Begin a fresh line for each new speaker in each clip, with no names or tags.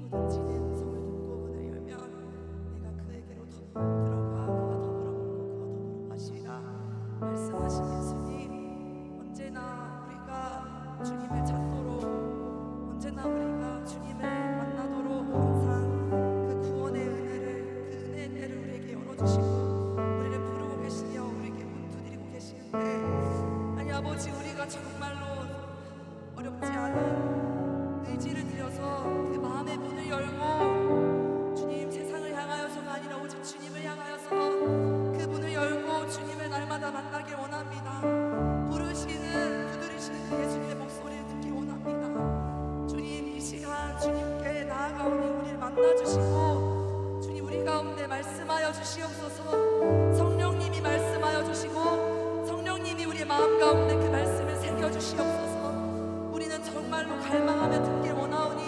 누구든지 내 음성을 듣고 문을 열면 내가 그에게로 들어가 그와 더불어 먹고 그와 더불어 마시리라 말씀하신 예수님, 언제나 우리가 주님을 찾도록, 언제나 우리가 주님을 만나도록 항상 그 구원의 은혜를, 그 은혜를 우리에게 열어주시고 우리를 부르고 계시며 우리에게 문 두드리고 계시는데, 아니 아버지, 우리가 정말로 어렵지 않은 의지를 들여서 그 마음의 문을 열고 주님, 세상을 향하여서가 아니라 오직 주님을 향하여서 그 문을 열고 주님을 날마다 만나길 원합니다. 부르시는, 두드리시는 그 예수님의 목소리를 듣길 원합니다. 주님, 이 시간 주님께 나아가오니 우리를 만나주시고 주님, 우리 가운데 말씀하여 주시옵소서. 성령님이 말씀하여 주시고 성령님이 우리의 마음 가운데 그 말씀을 새겨주시옵소서. 우리는 정말로 갈망하며 듣길 원하오니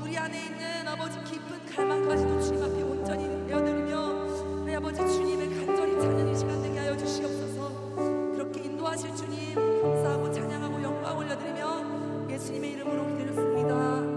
우리 안에 있는 아버지 깊은 갈망까지도 주님 앞에 온전히 내어드리며 우리 아버지 주님을 간절히 찾는 이 시간 되게 하여 주시옵소서. 그렇게 인도하실 주님 감사하고 찬양하고 영광 올려드리며 예수님의 이름으로 기도드렸습니다.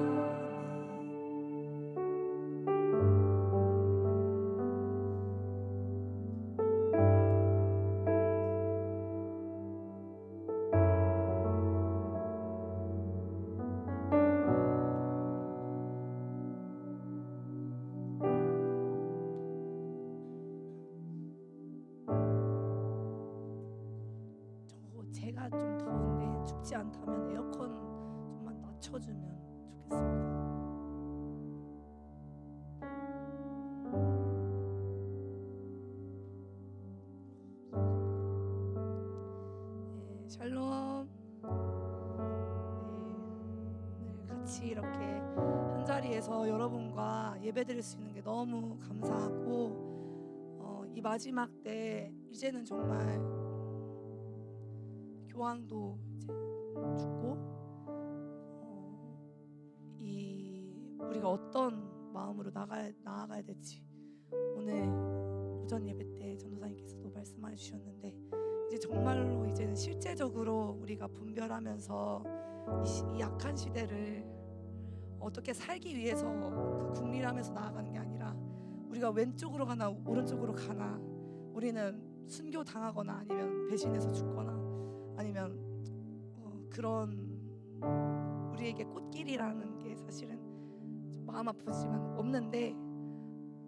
제가 좀 더운데 춥지 않다면 에어컨 좀만 낮춰주면 좋겠습니다. 네, 샬롬. 오늘 같이 이렇게 한 자리에서 여러분과 예배드릴 수 있는 게 너무 감사하고, 이 마지막 때 이제는 정말 교황도 이제 죽고, 우리가 어떤 마음으로 나아가야 될지 오늘 오전 예배 때 전도사님께서도 말씀해 주셨는데, 이제 정말로 이제는 실제적으로 우리가 분별하면서 이 약한 시대를 어떻게 살기 위해서 그 국리하면서 나아가는 게 아니라, 우리가 왼쪽으로 가나 오른쪽으로 가나, 우리는 순교 당하거나 아니면 배신해서 죽거나 아니면 그런 우리에게 꽃길이라는 게 사실은 좀 마음 아프지만 없는데,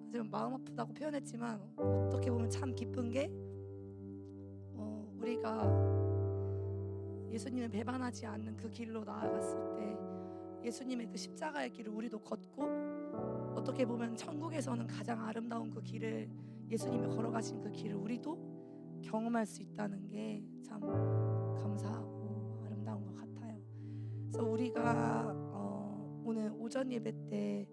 하지만 마음 아프다고 표현했지만 어떻게 보면 참 기쁜 게, 우리가 예수님을 배반하지 않는 그 길로 나아갔을 때 예수님의 그 십자가의 길을 우리도 걷고, 어떻게 보면 천국에서는 가장 아름다운 그 길을, 예수님이 걸어가신 그 길을 우리도 경험할 수 있다는 게 참 감사하고 아름다운 것 같아요. 그래서 우리가 오늘 오전 예배 때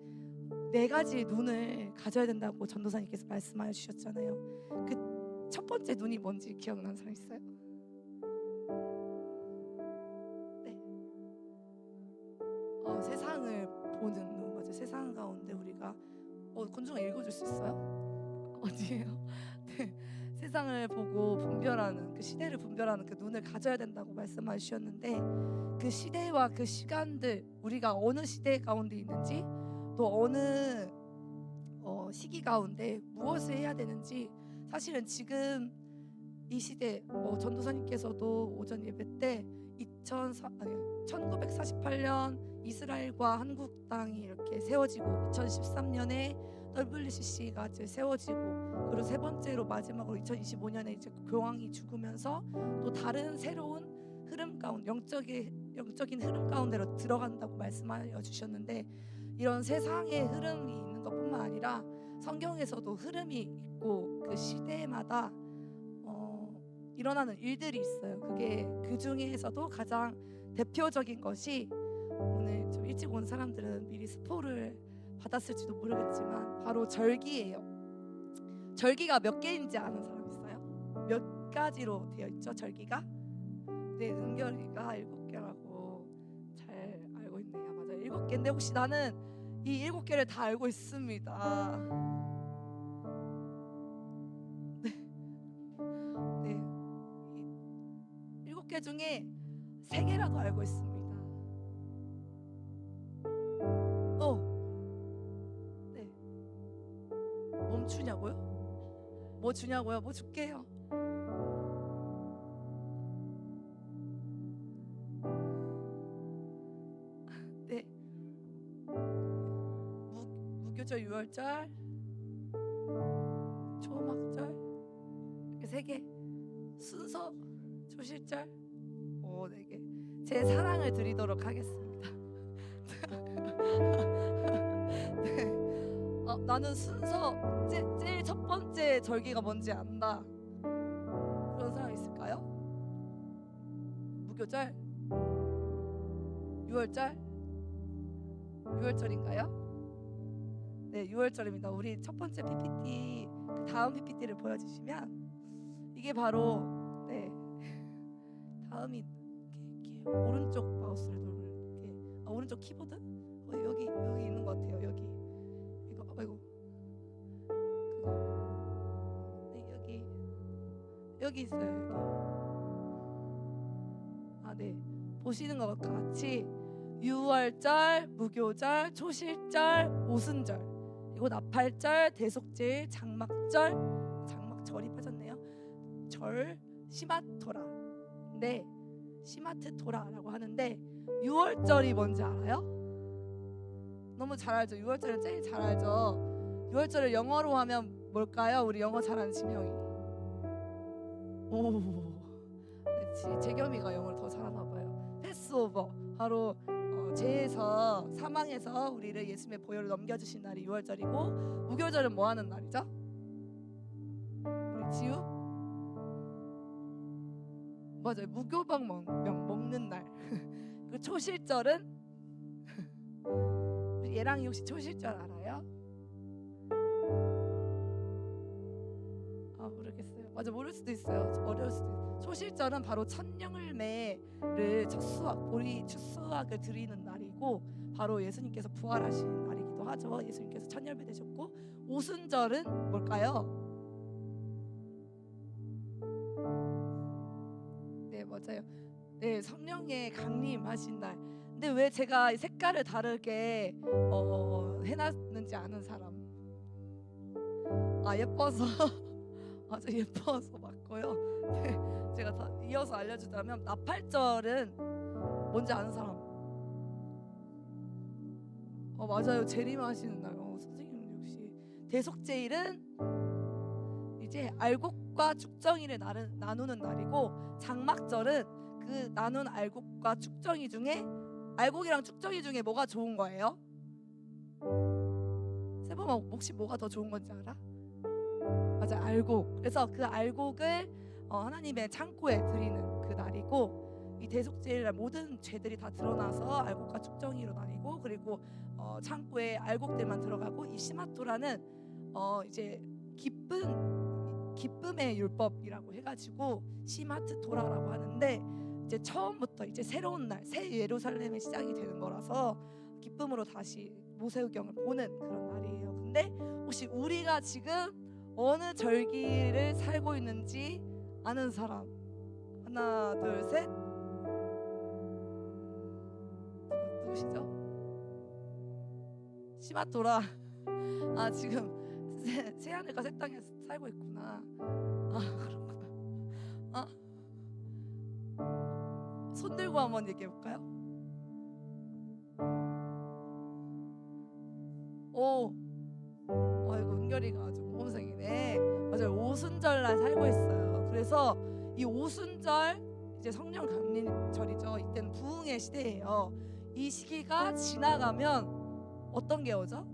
4가지 눈을 가져야 된다고 전도사님께서 말씀하여 주셨잖아요. 그 첫 번째 눈이 뭔지 기억나는 사람 있어요? 네. 세상을 보는 눈. 맞아요. 세상 가운데 우리가 권중아 읽어줄 수 있어요? 어디에요? 네. 세상을 보고 분별하는, 그 시대를 분별하는 그 눈을 가져야 된다고 말씀해 주셨는데, 그 시대와 그 시간들, 우리가 어느 시대 가운데 있는지, 또 어느 시기 가운데 무엇을 해야 되는지, 사실은 지금 이 시대, 전도사님께서도 오전 예배 때 1948년 이스라엘과 한국 땅이 이렇게 세워지고, 2013년에 WCC가 이제 세워지고, 그리고 세 번째로 마지막으로 2025년에 이제 교황이 죽으면서 또 다른 새로운 흐름 가운데, 영적인 흐름 가운데로 들어간다고 말씀하여 주셨는데, 이런 세상의 흐름이 있는 것뿐만 아니라 성경에서도 흐름이 있고 그 시대마다 일어나는 일들이 있어요. 그게 그 중에서도 가장 대표적인 것이, 오늘 좀 일찍 온 사람들은 미리 스포를 받았을지도 모르겠지만 바로 절기예요. 절기가 몇 개인지 아는 사람 있어요? 몇 가지로 되어 있죠, 절기가? 네, 은결이가 7개라고 잘 알고 있네요. 맞아요, 7개인데 혹시 나는 이 7개를 다 알고 있습니다. 네, 7개 중에 3개라도 알고 있습니다. 멈추냐고요? 뭐 주냐고요? 뭐 줄게요. 네, 무교절, 유월절, 초막절 이렇게 3개, 순서 초실절 4개. 제 사랑을 드리도록 하겠습니다. 네. 나는 순서 제일 첫 번째 절기가 뭔지 안다. 그런 사람 있을까요? 무교절, 유월절, 유월절인가요? 네, 유월절입니다. 우리 첫 번째 PPT, 그 다음 PPT를 보여주시면 이게 바로 네 다음이 이렇게 오른쪽 마우스를 누르면 이렇게 오른쪽 키보드 여기 있는 것 같아요. 여기 이거 아이고 그거 네 여기 있어요. 여기 네 보시는 것과 같이 유월절, 무교절, 초실절, 오순절, 그리고 나팔절, 대속제일, 장막절이 빠졌네요. 절, 시마토라. 네, 시마트토라라고 하는데 유월절이 뭔지 알아요? 너무 잘 알죠. 유월절은 제일 잘 알죠. 유월절을 영어로 하면 뭘까요? 우리 영어 잘하는 지명이. 오, 네, 재겸이가 영어를 더 잘하나 봐요. 패스오버, 바로 죄에서 사망에서 우리를 예수님의 보혈을 넘겨주신 날이 유월절이고, 무교절은 뭐 하는 날이죠? 우리 지우? 맞아요. 무교병 먹는 날. 그 초실절은 우리 예랑이 혹시 초실절 알아요? 모르겠어요. 맞아, 모를 수도 있어요. 어려울 수도 있어요. 초실절은 바로 천년을매를 추수학을 드리는 날이고, 바로 예수님께서 부활하신 날이기도 하죠. 예수님께서 천년배 되셨고, 오순절은 뭘까요? 네, 맞아요. 네, 성령의 강림하신 날. 근데 왜 제가 색깔을 다르게 해놨는지 아는 사람? 예뻐서. 맞아, 예뻐서 맞고요. 네, 제가 다 이어서 알려주자면, 나팔절은 뭔지 아는 사람? 맞아요, 재림하시는 날. 선생님 역시. 대속제일은 이제 알곡과 축정이를 나누는 날이고, 장막절은 그 나눈 알곡과 축정이 중에, 알곡이랑 축정이 중에 뭐가 좋은 거예요? 세범아, 혹시 뭐가 더 좋은 건지 알아? 맞아, 알곡. 그래서 그 알곡을 하나님의 창고에 드리는 그 날이고, 이 대속제일날 모든 죄들이 다 드러나서 알곡과 축정이로 나뉘고, 그리고 창고에 알곡들만 들어가고, 이 시마토라는 이제 기쁨의 율법이라고 해가지고 시마트토라라고 하는데, 이제 처음부터 이제 새로운 날, 새 예루살렘의 시작이 되는 거라서 기쁨으로 다시 모세우경을 보는 그런 날이에요. 근데 혹시 우리가 지금 어느 절기를 살고 있는지 아는 사람? 하나, 둘, 셋. 누구시죠? 시마토라. 지금 새하늘과 새 땅에 살고 있구나. 그렇구나. 손 들고 한번 얘기해 볼까요? 이거 은결이가 아주 모범생이네. 맞아요, 오순절날 살고 있어요. 그래서 이 오순절, 이제 성령 강림절이죠. 이때는 부흥의 시대예요. 이 시기가 지나가면 어떤 게 오죠?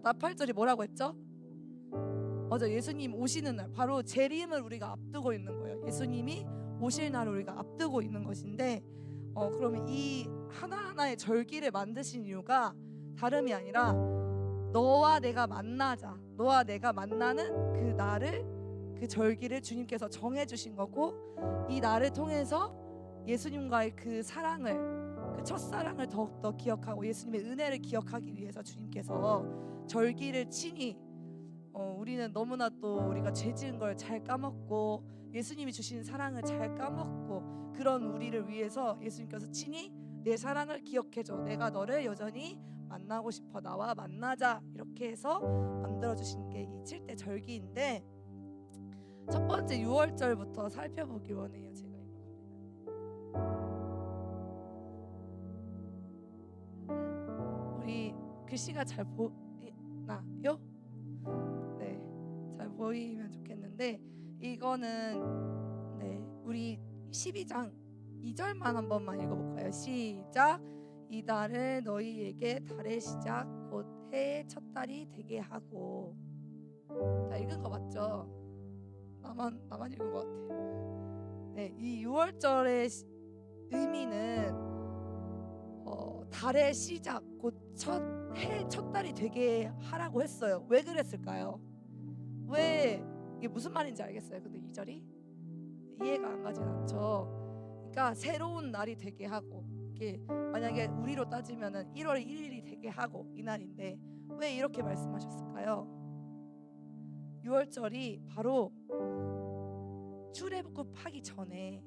나팔절이 뭐라고 했죠? 맞아, 예수님 오시는 날, 바로 재림을 우리가 앞두고 있는 거예요. 예수님이 오실 날을 우리가 앞두고 있는 것인데, 그러면 이 하나하나의 절기를 만드신 이유가 다름이 아니라, 너와 내가 만나자, 너와 내가 만나는 그 날을, 그 절기를 주님께서 정해주신 거고, 이 날을 통해서 예수님과의 그 사랑을, 그 첫사랑을 더욱더 기억하고 예수님의 은혜를 기억하기 위해서 주님께서 절기를 친히, 우리는 너무나 또 우리가 죄 지은 걸 잘 까먹고 예수님이 주신 사랑을 잘 까먹고, 그런 우리를 위해서 예수님께서 친히 내 사랑을 기억해줘, 내가 너를 여전히 만나고 싶어 나와 만나자 이렇게 해서 만들어주신 게 이 7대 절기인데 첫 번째 6월절부터 살펴보기 원해요. 제가 우리 글씨가 잘 보이나요? 네, 잘 보이면 좋겠는데 이거는 네 우리 12장 2절만 한 번만 읽어볼까요? 시작. 이달을 너희에게 달의 시작 곧 해의 첫 달이 되게 하고. 다 읽은 거 맞죠? 나만 읽은 것 같아. 네, 이 6월절의 의미는 달의 시작 곧 해의 첫 달이 되게 하라고 했어요. 왜 그랬을까요? 왜 이게 무슨 말인지 알겠어요? 근데 2절이 이해가 안 가진 않죠. 그러니까 새로운 날이 되게 하고 이게 만약에 우리로 따지면은 1월 1일이 되게 하고 이 날인데 왜 이렇게 말씀하셨을까요? 6월절이 바로 출애굽하기 전에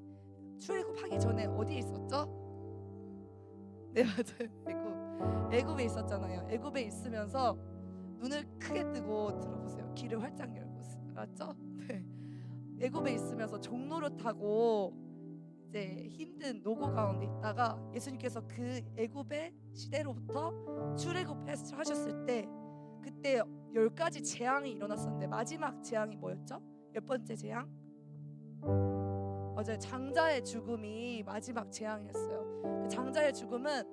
어디에 있었죠? 네 맞아요. 애굽에 있었잖아요. 애굽에 있으면서 눈을 크게 뜨고 들어보세요. 귀를 활짝 열고 알았죠? 네. 애굽에 있으면서 종노릇하고 이제 힘든 노고 가운데 있다가 예수님께서 그 애굽의 시대로부터 출애굽하셨을 때 그때 10가지 재앙이 일어났었는데 마지막 재앙이 뭐였죠? 10번째 재앙? 맞아요. 장자의 죽음이 마지막 재앙이었어요. 그 장자의 죽음은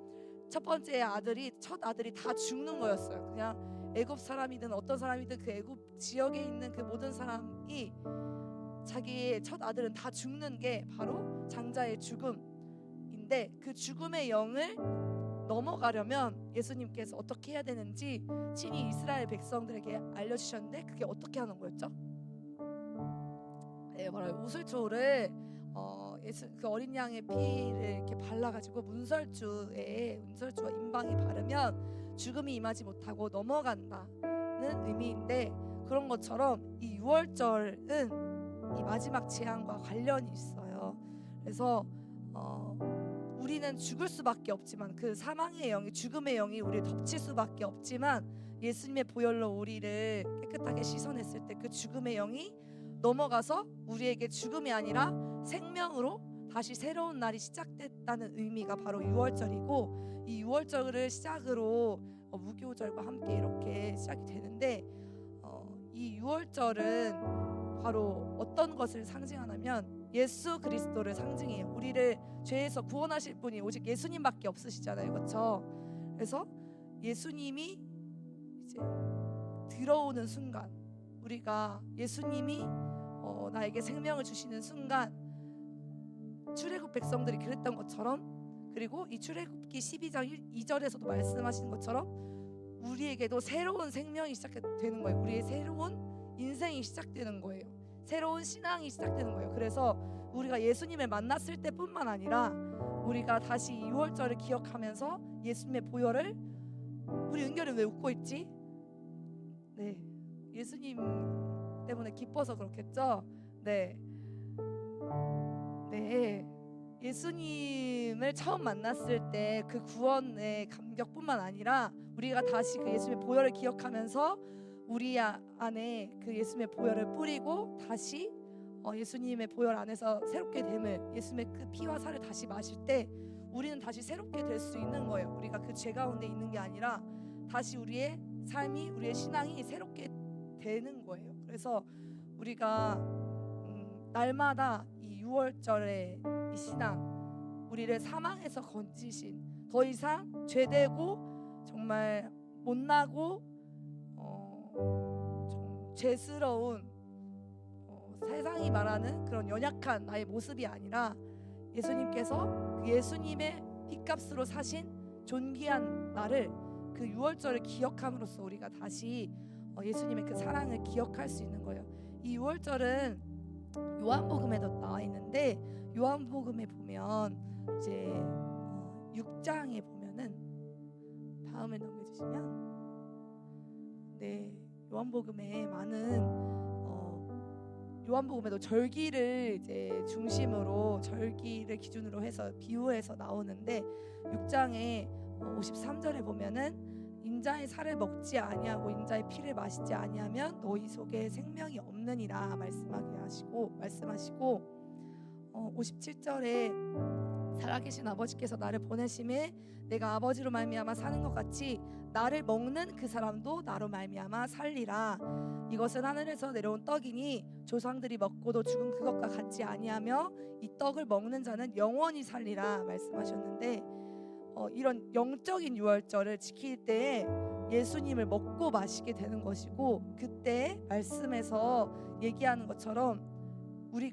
첫 아들이 다 죽는 거였어요. 그냥 애굽 사람이든 어떤 사람이든 그 애굽 지역에 있는 그 모든 사람이 자기의 첫 아들은 다 죽는 게 바로 장자의 죽음인데 그 죽음의 영을 넘어가려면 예수님께서 어떻게 해야 되는지 친히 이스라엘 백성들에게 알려주셨는데 그게 어떻게 하는 거였죠? 네, 바로 우슬초를 그 어린 양의 피를 이렇게 발라가지고 문설주와 임방에 바르면 죽음이 임하지 못하고 넘어간다는 의미인데 그런 것처럼 이 6월절은 이 마지막 재앙과 관련이 있어요. 그래서 우리는 죽을 수밖에 없지만 그 사망의 영이 죽음의 영이 우리를 덮칠 수밖에 없지만 예수님의 보혈로 우리를 깨끗하게 씻어냈을 때 그 죽음의 영이 넘어가서 우리에게 죽음이 아니라 생명으로 다시 새로운 날이 시작됐다는 의미가 바로 6월절이고 이 6월절을 시작으로 무교절과 함께 이렇게 시작이 되는데 이 6월절은 바로 어떤 것을 상징하냐면 예수 그리스도를 상징해요. 우리를 죄에서 구원하실 분이 오직 예수님밖에 없으시잖아요. 그렇죠? 그래서 예수님이 이제 들어오는 순간 우리가 예수님이 나에게 생명을 주시는 순간 출애굽 백성들이 그랬던 것처럼 그리고 이 출애굽기 12장 2절에서도 말씀하시는 것처럼 우리에게도 새로운 생명이 시작되는 거예요. 우리의 새로운 인생이 시작되는 거예요. 새로운 신앙이 시작되는 거예요. 그래서 우리가 예수님을 만났을 때뿐만 아니라 우리가 다시 6월절을 기억하면서 예수님의 보혈을 우리 은결이 왜 웃고 있지? 네, 예수님 때문에 기뻐서 그렇겠죠? 네, 예수님을 처음 만났을 때 그 구원의 감격뿐만 아니라 우리가 다시 그 예수님의 보혈을 기억하면서 우리 안에 그 예수님의 보혈을 뿌리고 다시 예수님의 보혈 안에서 새롭게 됨을 예수님의 그 피와 살을 다시 마실 때 우리는 다시 새롭게 될 수 있는 거예요. 우리가 그 죄 가운데 있는 게 아니라 다시 우리의 삶이 우리의 신앙이 새롭게 되는 거예요. 그래서 우리가 날마다 이 6월절의 이 신앙 우리를 사망에서 건지신 더 이상 죄되고 정말 못나고 좀 죄스러운 세상이 말하는 그런 연약한 나의 모습이 아니라 예수님께서 그 예수님의 핏값으로 사신 존귀한 나를 그 6월절을 기억함으로써 우리가 다시 예수님의 그 사랑을 기억할 수 있는 거예요. 이 6월절은 요한복음에도 나와 있는데 요한복음에 보면 이제 6장에 보면은 다음에 넘겨주시면 네 요한복음에 많은 요한복음에도 절기를 이제 중심으로 절기를 기준으로 해서 비유해서 나오는데 6장에 53절에 보면은 인자의 살을 먹지 아니하고 인자의 피를 마시지 아니하면 너희 속에 생명이 없느니라 말씀하시고 57절에 살아계신 아버지께서 나를 보내심에 내가 아버지로 말미암아 사는 것 같이 나를 먹는 그 사람도 나로 말미암아 살리라. 이것은 하늘에서 내려온 떡이니 조상들이 먹고도 죽은 그것과 같지 아니하며 이 떡을 먹는 자는 영원히 살리라 말씀하셨는데, 이런 영적인 유월절을 지킬 때에 예수님을 먹고 마시게 되는 것이고, 그때 말씀에서 얘기하는 것처럼 우리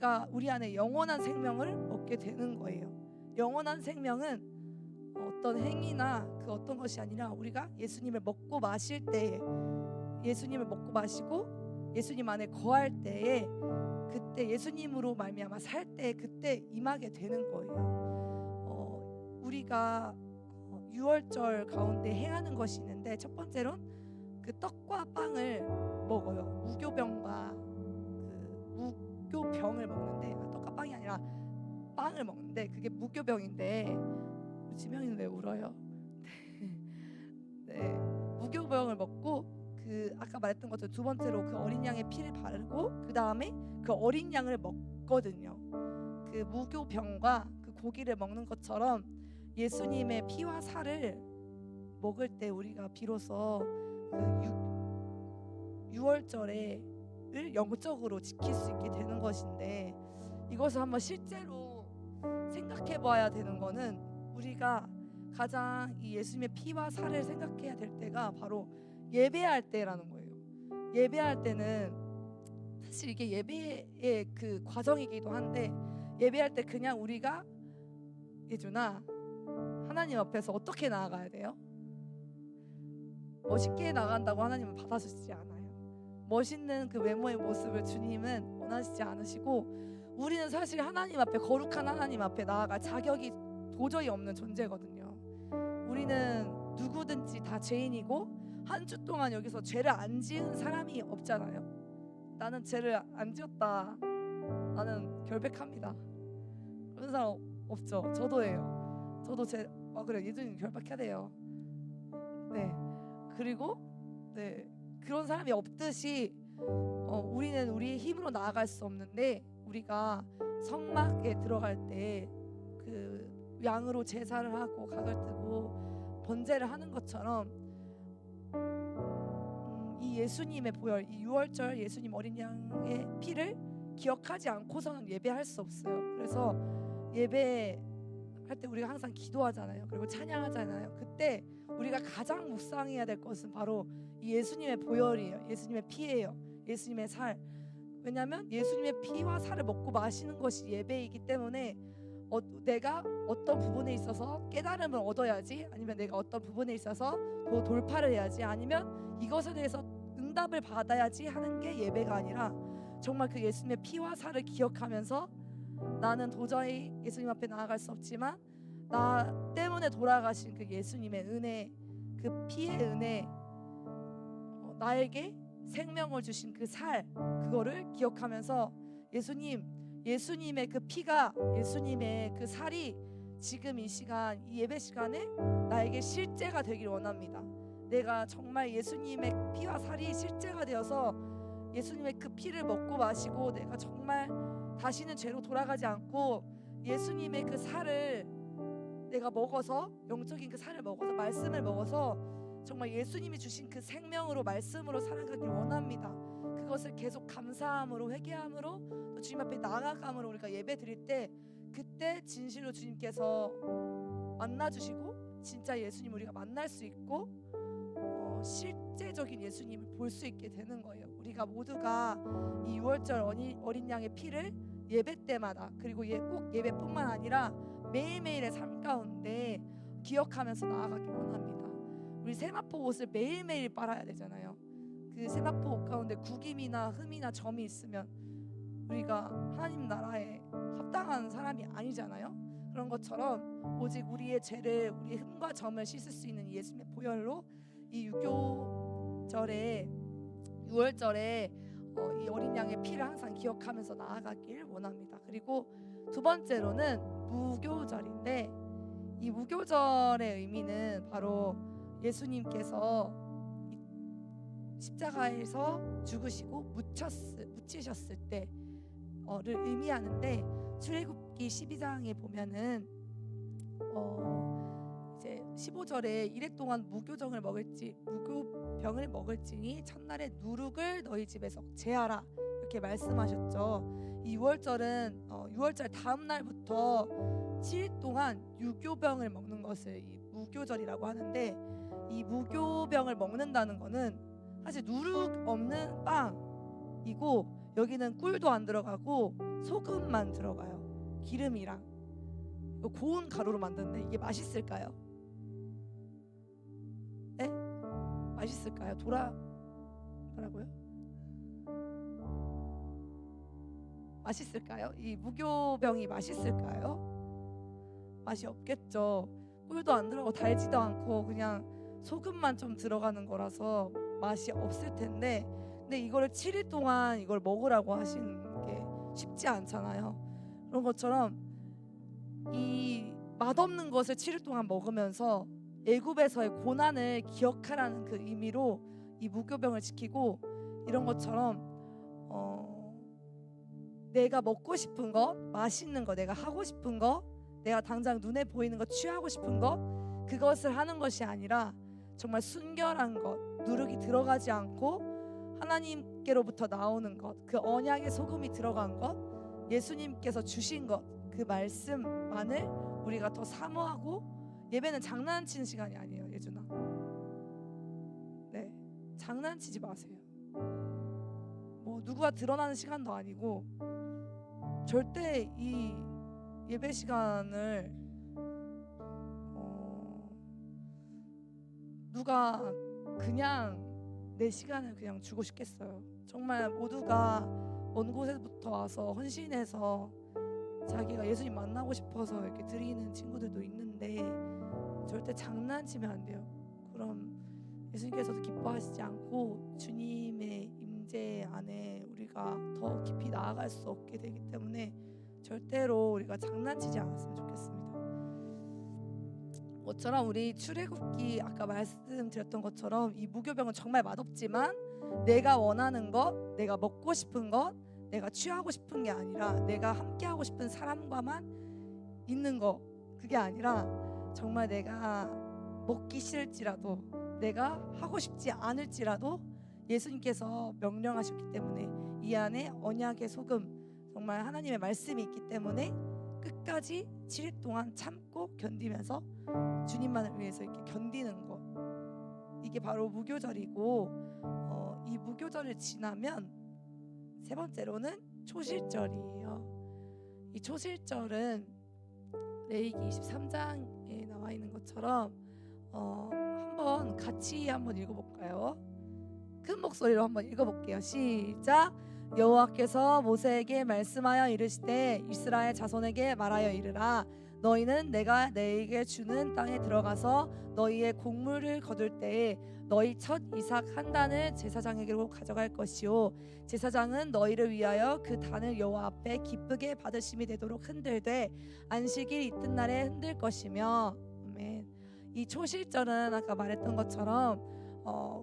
안에 영원한 생명을 얻게 되는 거예요. 영원한 생명은 어떤 행위나 그 어떤 것이 아니라 우리가 예수님을 먹고 마실 때에, 예수님을 먹고 마시고 예수님 안에 거할 때에, 그때 예수님으로 말미암아 살 때 그때 임하게 되는 거예요. 우리가 유월절 가운데 행하는 것이 있는데, 첫 번째로는 그 떡과 빵을 먹어요. 무교병과 그 무교병을 먹는데, 떡과 빵이 아니라 빵을 먹는데 그게 무교병인데, 우리 지명이는 왜 울어요? 네, 무교병을 먹고 그 아까 말했던 것처럼 두 번째로 그 어린 양의 피를 바르고 그 다음에 그 어린 양을 먹거든요. 그 무교병과 그 고기를 먹는 것처럼 예수님의 피와 살을 먹을 때 우리가 비로소 그 유월절을 영적으로 지킬 수 있게 되는 것인데, 이것을 한번 실제로 생각해 봐야 되는 거는, 우리가 가장 이 예수님의 피와 살을 생각해야 될 때가 바로 예배할 때라는 거예요. 예배할 때는 사실 이게 예배의 그 과정이기도 한데, 예배할 때 그냥 우리가 예준아 하나님 앞에서 어떻게 나아가야 돼요? 멋있게 나간다고 하나님은 받아주시지 않아요. 멋있는 그 외모의 모습을 주님은 원하시지 않으시고, 우리는 사실 하나님 앞에, 거룩한 하나님 앞에 나아갈 자격이 도저히 없는 존재거든요. 우리는 누구든지 다 죄인이고, 한 주 동안 여기서 죄를 안 지은 사람이 없잖아요. 나는 죄를 안 지었다, 나는 결백합니다, 그런 사람 없죠. 저도예요. 저도 그래, 예준이 결백해야 돼요. 네. 그리고 그런 사람이 없듯이 우리는 우리의 힘으로 나아갈 수 없는데, 우리가 성막에 들어갈 때 그 양으로 제사를 하고 각을 뜨고 번제를 하는 것처럼 이 예수님의 보혈, 이 유월절 예수님 어린 양의 피를 기억하지 않고서는 예배할 수 없어요. 그래서 예배할 때 우리가 항상 기도하잖아요. 그리고 찬양하잖아요. 그때 우리가 가장 묵상해야 될 것은 바로 이 예수님의 보혈이에요. 예수님의 피예요. 예수님의 살. 왜냐하면 예수님의 피와 살을 먹고 마시는 것이 예배이기 때문에, 내가 어떤 부분에 있어서 깨달음을 얻어야지, 아니면 내가 어떤 부분에 있어서 더 돌파를 해야지, 아니면 이것에 대해서 응답을 받아야지 하는 게 예배가 아니라, 정말 그 예수님의 피와 살을 기억하면서 나는 도저히 예수님 앞에 나아갈 수 없지만 나 때문에 돌아가신 그 예수님의 은혜, 그 피의 은혜, 나에게 생명을 주신 그 살, 그거를 기억하면서 예수님의 그 피가, 예수님의 그 살이 지금 이 시간, 이 예배 시간에 나에게 실제가 되길 원합니다. 내가 정말 예수님의 피와 살이 실제가 되어서 예수님의 그 피를 먹고 마시고, 내가 정말 다시는 죄로 돌아가지 않고 예수님의 그 살을 내가 먹어서, 영적인 그 살을 먹어서, 말씀을 먹어서 정말 예수님이 주신 그 생명으로, 말씀으로 살아가길 원합니다. 그것을 계속 감사함으로, 회개함으로, 또 주님 앞에 나아감으로 우리가 예배 드릴 때, 그때 진실로 주님께서 만나주시고 진짜 예수님 우리가 만날 수 있고 실제적인 예수님을 볼 수 있게 되는 거예요. 우리가 모두가 이 유월절 어린 양의 피를 예배 때마다, 그리고 꼭 예배뿐만 아니라 매일매일의 삶 가운데 기억하면서 나아가길 원합니다. 우리 세마포 옷을 매일매일 빨아야 되잖아요. 그 세마포 옷 가운데 구김이나 흠이나 점이 있으면 우리가 하나님 나라에 합당한 사람이 아니잖아요. 그런 것처럼 오직 우리의 죄를, 우리의 흠과 점을 씻을 수 있는 예수님의 보혈로 이 유월절에 이 어린 양의 피를 항상 기억하면서 나아가길 원합니다. 그리고 두 번째로는 무교절인데, 이 무교절의 의미는 바로 예수님께서 십자가에서 죽으시고 묻히셨을 때를 의미하는데, 출애굽기 12장에 보면은 이제 15절에 이래 동안 무교병을 먹을지니 첫날에 누룩을 너희 집에서 제하라 이렇게 말씀하셨죠. 이 6월절은 6월절 다음 날부터 7일 동안 유교병을 먹는 것을 이 무교절이라고 하는데, 이 무교병을 먹는다는 거는 사실 누룩 없는 빵이고, 여기는 꿀도 안 들어가고 소금만 들어가요. 기름이랑 고운 가루로 만드는데 이게 맛있을까요? 네? 맛있을까요? 뭐라고요? 맛있을까요? 이 무교병이 맛있을까요? 맛이 없겠죠. 꿀도 안 들어가고 달지도 않고 그냥 소금만 좀 들어가는 거라서 맛이 없을 텐데, 근데 이거를 7일 동안 이걸 먹으라고 하시는 게 쉽지 않잖아요. 그런 것처럼 이 맛없는 것을 7일 동안 먹으면서 애굽에서의 고난을 기억하라는 그 의미로 이 무교병을 지키고, 이런 것처럼 내가 먹고 싶은 것, 맛있는 거, 내가 하고 싶은 거, 내가 당장 눈에 보이는 거, 취하고 싶은 것, 그것을 하는 것이 아니라 정말 순결한 것, 누룩이 들어가지 않고 하나님께로부터 나오는 것, 그 언약의 소금이 들어간 것, 예수님께서 주신 것, 그 말씀만을 우리가 더 사모하고, 예배는 장난치는 시간이 아니에요. 예준아, 네, 장난치지 마세요. 뭐 누구가 드러나는 시간도 아니고, 절대 이 예배 시간을 누가 그냥 내 시간을 그냥 주고 싶겠어요. 정말 모두가 먼 곳에부터 와서 헌신해서 자기가 예수님 만나고 싶어서 이렇게 드리는 친구들도 있는데, 절대 장난치면 안 돼요. 그럼 예수님께서도 기뻐하시지 않고 주님의 임재 안에 우리가 더 깊이 나아갈 수 없게 되기 때문에 절대로 우리가 장난치지 않았으면 좋겠습니다. 것처럼 우리 출애굽기 아까 말씀드렸던 것처럼 이 무교병은 정말 맛없지만, 내가 원하는 것, 내가 먹고 싶은 것, 내가 취하고 싶은 게 아니라 내가 함께하고 싶은 사람과만 있는 거, 그게 아니라 정말 내가 먹기 싫을지라도, 내가 하고 싶지 않을지라도 예수님께서 명령하셨기 때문에 이 안에 언약의 소금, 정말 하나님의 말씀이 있기 때문에 끝까지 7일 동안 참고 견디면서 주님만을 위해서 이렇게 견디는 것, 이게 바로 무교절이고, 이 무교절을 지나면 세 번째로는 초실절이에요. 이 초실절은 레위기 23장에 나와 있는 것처럼 한번 같이 한번 읽어볼까요? 큰 목소리로 한번 읽어볼게요. 시작. 여호와께서 모세에게 말씀하여 이르시되 이스라엘 자손에게 말하여 이르라. 너희는 내가 너희에게 주는 땅에 들어가서 너희의 곡물을 거둘 때에 너희 첫 이삭 한 단을 제사장에게로 가져갈 것이요, 제사장은 너희를 위하여 그 단을 여호와 앞에 기쁘게 받으심이 되도록 흔들되 안식일 이튿날에 흔들 것이며. 아멘. 이 초실절은 아까 말했던 것처럼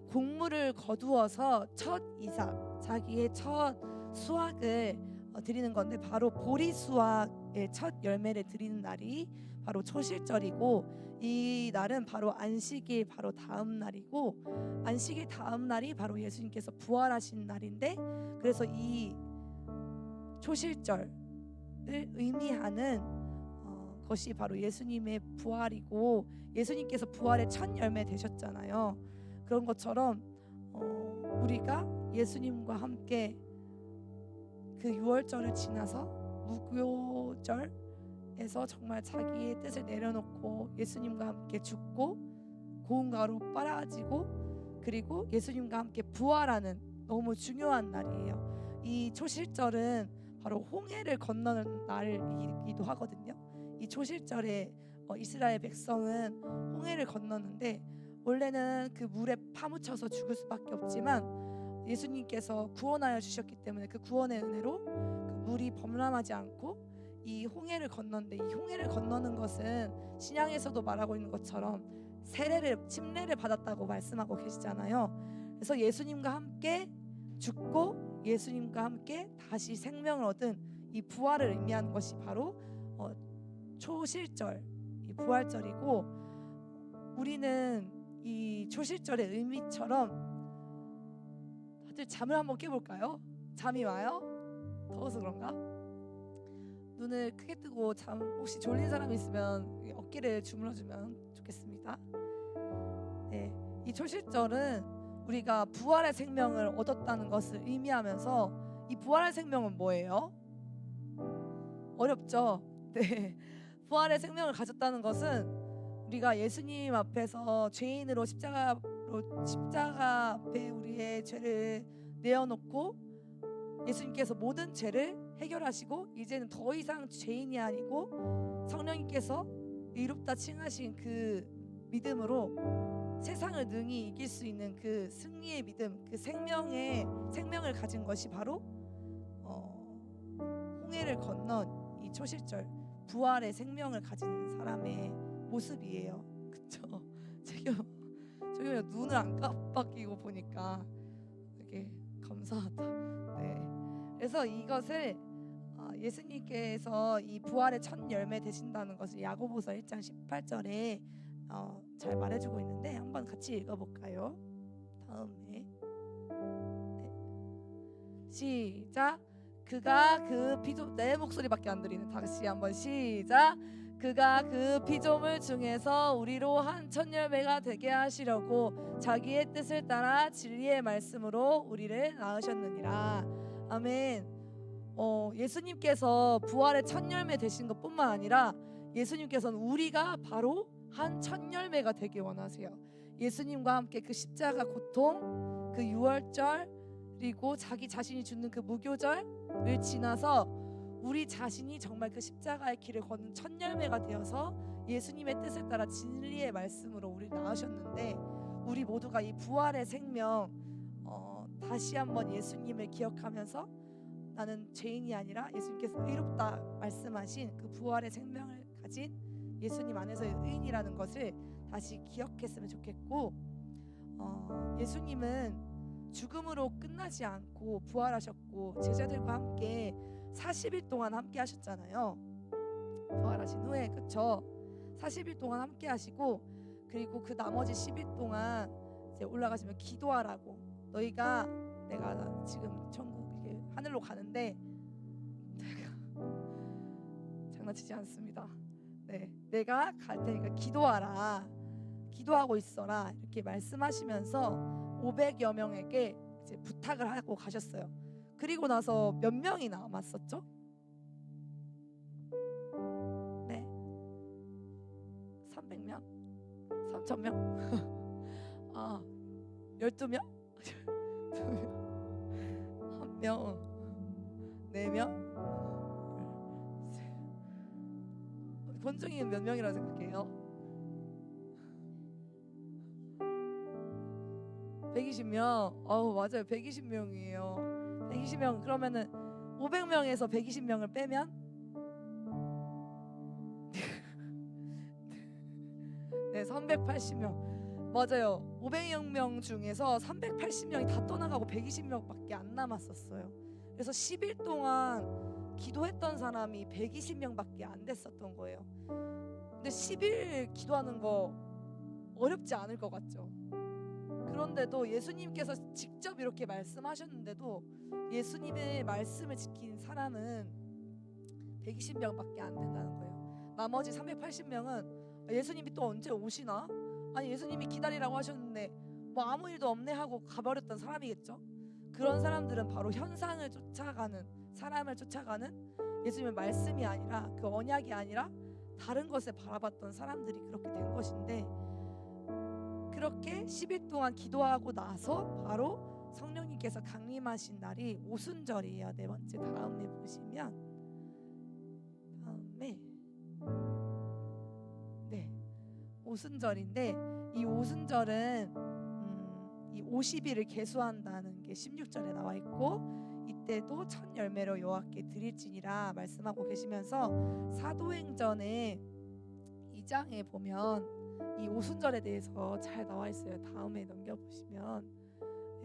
곡물을 거두어서 첫 이삭, 자기의 첫 수확을 드리는 건데, 바로 보리 수확의 첫 열매를 드리는 날이 바로 초실절이고, 이 날은 바로 안식일 바로 다음 날이고, 안식일 다음 날이 바로 예수님께서 부활하신 날인데, 그래서 이 초실절을 의미하는 것이 바로 예수님의 부활이고, 예수님께서 부활의 첫 열매 되셨잖아요. 그런 것처럼 우리가 예수님과 함께 그 6월절을 지나서 무교절에서 정말 자기의 뜻을 내려놓고 예수님과 함께 죽고 고운 가루 빨아지고, 그리고 예수님과 함께 부활하는 너무 중요한 날이에요. 이 초실절은 바로 홍해를 건너는 날이기도 하거든요. 이 초실절에 이스라엘 백성은 홍해를 건너는데, 원래는 그 물에 파묻혀서 죽을 수밖에 없지만 예수님께서 구원하여 주셨기 때문에 그 구원의 은혜로 그 물이 범람하지 않고 이 홍해를 건너는데, 이 홍해를 건너는 것은 신약에서도 말하고 있는 것처럼 침례를 받았다고 말씀하고 계시잖아요. 그래서 예수님과 함께 죽고 예수님과 함께 다시 생명을 얻은 이 부활을 의미하는 것이 바로 초실절, 이 부활절이고, 우리는 이 초실절의 의미처럼 다들 잠을 한번 깨볼까요? 잠이 와요? 더워서 그런가? 눈을 크게 뜨고 혹시 졸린 사람이 있으면 어깨를 주물러주면 좋겠습니다. 네, 이 초실절은 우리가 부활의 생명을 얻었다는 것을 의미하면서, 이 부활의 생명은 뭐예요? 어렵죠? 네, 부활의 생명을 가졌다는 것은 우리가 예수님 앞에서 죄인으로 십자가 앞에 우리의 죄를 내어놓고 예수님께서 모든 죄를 해결하시고 이제는 더 이상 죄인이 아니고 성령님께서 의롭다 칭하신 그 믿음으로 세상을 능히 이길 수 있는 그 승리의 믿음, 그 생명을 가진 것이 바로 홍해를 건넌 이 초실절 부활의 생명을 가진 사람의 모습이에요. 그쵸? 지금 눈을 안 깜빡이고 보니까 되게 감사하다. 네. 그래서 이것을 예수님께서 이 부활의 첫 열매 되신다는 것을 야고보서 1장 18절에 잘 말해주고 있는데 한번 같이 읽어볼까요? 다음에 시작. 그가 그 피조, 내 목소리밖에 안 들리네. 다시 한번 시작. 그가 그 피조물 중에서 우리로 한 첫 열매가 되게 하시려고 자기의 뜻을 따라 진리의 말씀으로 우리를 낳으셨느니라. 아멘. 예수님께서 부활의 첫 열매 되신 것뿐만 아니라 예수님께서는 우리가 바로 한 첫 열매가 되길 원하세요. 예수님과 함께 그 십자가 고통, 그 유월절, 그리고 자기 자신이 죽는 그 무교절을 지나서 우리 자신이 정말 그 십자가의 길을 걷는 첫 열매가 되어서 예수님의 뜻을 따라 진리의 말씀으로 우리를 낳으셨는데, 우리 모두가 이 부활의 생명 다시 한번 예수님을 기억하면서 나는 죄인이 아니라 예수님께서 의롭다 말씀하신 그 부활의 생명을 가진 예수님 안에서의 의인이라는 것을 다시 기억했으면 좋겠고, 예수님은 죽음으로 끝나지 않고 부활하셨고 제자들과 함께 40일 동안 함께 하셨잖아요. 부활하신 후에, 그쵸? 40일 동안 함께 하시고, 그리고 그 나머지 10일 동안 이제 올라가시면 기도하라고, 내가 지금 천국 하늘로 가는데 장난치지 않습니다. 네, 내가 갈 테니까 기도하고 있어라, 이렇게 말씀하시면서 500여 명에게 이제 부탁을 하고 가셨어요. 그리고 나서 몇 명이 남았었죠? 네, 300명? 3000명? 12명? 2명? 1명? 4명? 권중이는 몇 명이라고 생각해요? 120명? 맞아요, 120명이에요 120명. 그러면은 500명에서 120명을 빼면 네, 380명. 맞아요, 500명 중에서 380명이 다 떠나가고 120명밖에 안 남았었어요. 그래서 10일 동안 기도했던 사람이 120명밖에 안 됐었던 거예요. 근데 10일 기도하는 거 어렵지 않을 것 같죠? 그런데도 예수님께서 직접 이렇게 말씀하셨는데도 예수님의 말씀을 지킨 사람은 120명밖에 안 된다는 거예요. 나머지 380명은 예수님이 또 언제 오시나? 아니, 예수님이 기다리라고 하셨는데 뭐 아무 일도 없네 하고 가버렸던 사람이겠죠. 그런 사람들은 바로 현상을 쫓아가는, 사람을 쫓아가는, 예수님의 말씀이 아니라, 그 언약이 아니라 다른 것을 바라봤던 사람들이 그렇게 된 것인데, 그렇게 10일 동안 기도하고 나서 바로 성령님께서 강림하신 날이 오순절이에요. 네 번째, 다음에 보시면, 다음에 네, 오순절인데, 이 오순절은 이 50일을 계수한다는 게 16절에 나와 있고, 이때도 첫 열매로 여호와께 드릴지니라 말씀하고 계시면서 사도행전의 2장에 보면 이 오순절에 대해서 잘 나와 있어요. 다음에 넘겨보시면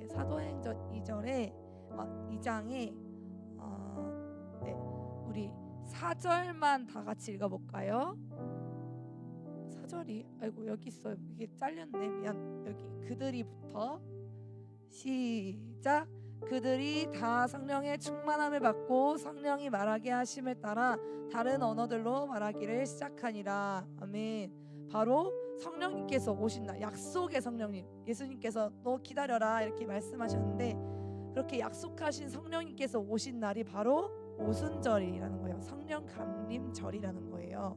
사도행전 2장에 네, 우리 4절만 다 같이 읽어볼까요? 4절이 여기 있어요. 이게 잘렸네. 미안. 여기 그들이부터 시작. 그들이 다 성령의 충만함을 받고 성령이 말하게 하심을 따라 다른 언어들로 말하기를 시작하니라. 아멘. 바로 성령님께서 오신 날, 약속의 성령님, 예수님께서 너 기다려라 이렇게 말씀하셨는데, 그렇게 약속하신 성령님께서 오신 날이 바로 오순절이라는 거예요. 성령 강림절이라는 거예요.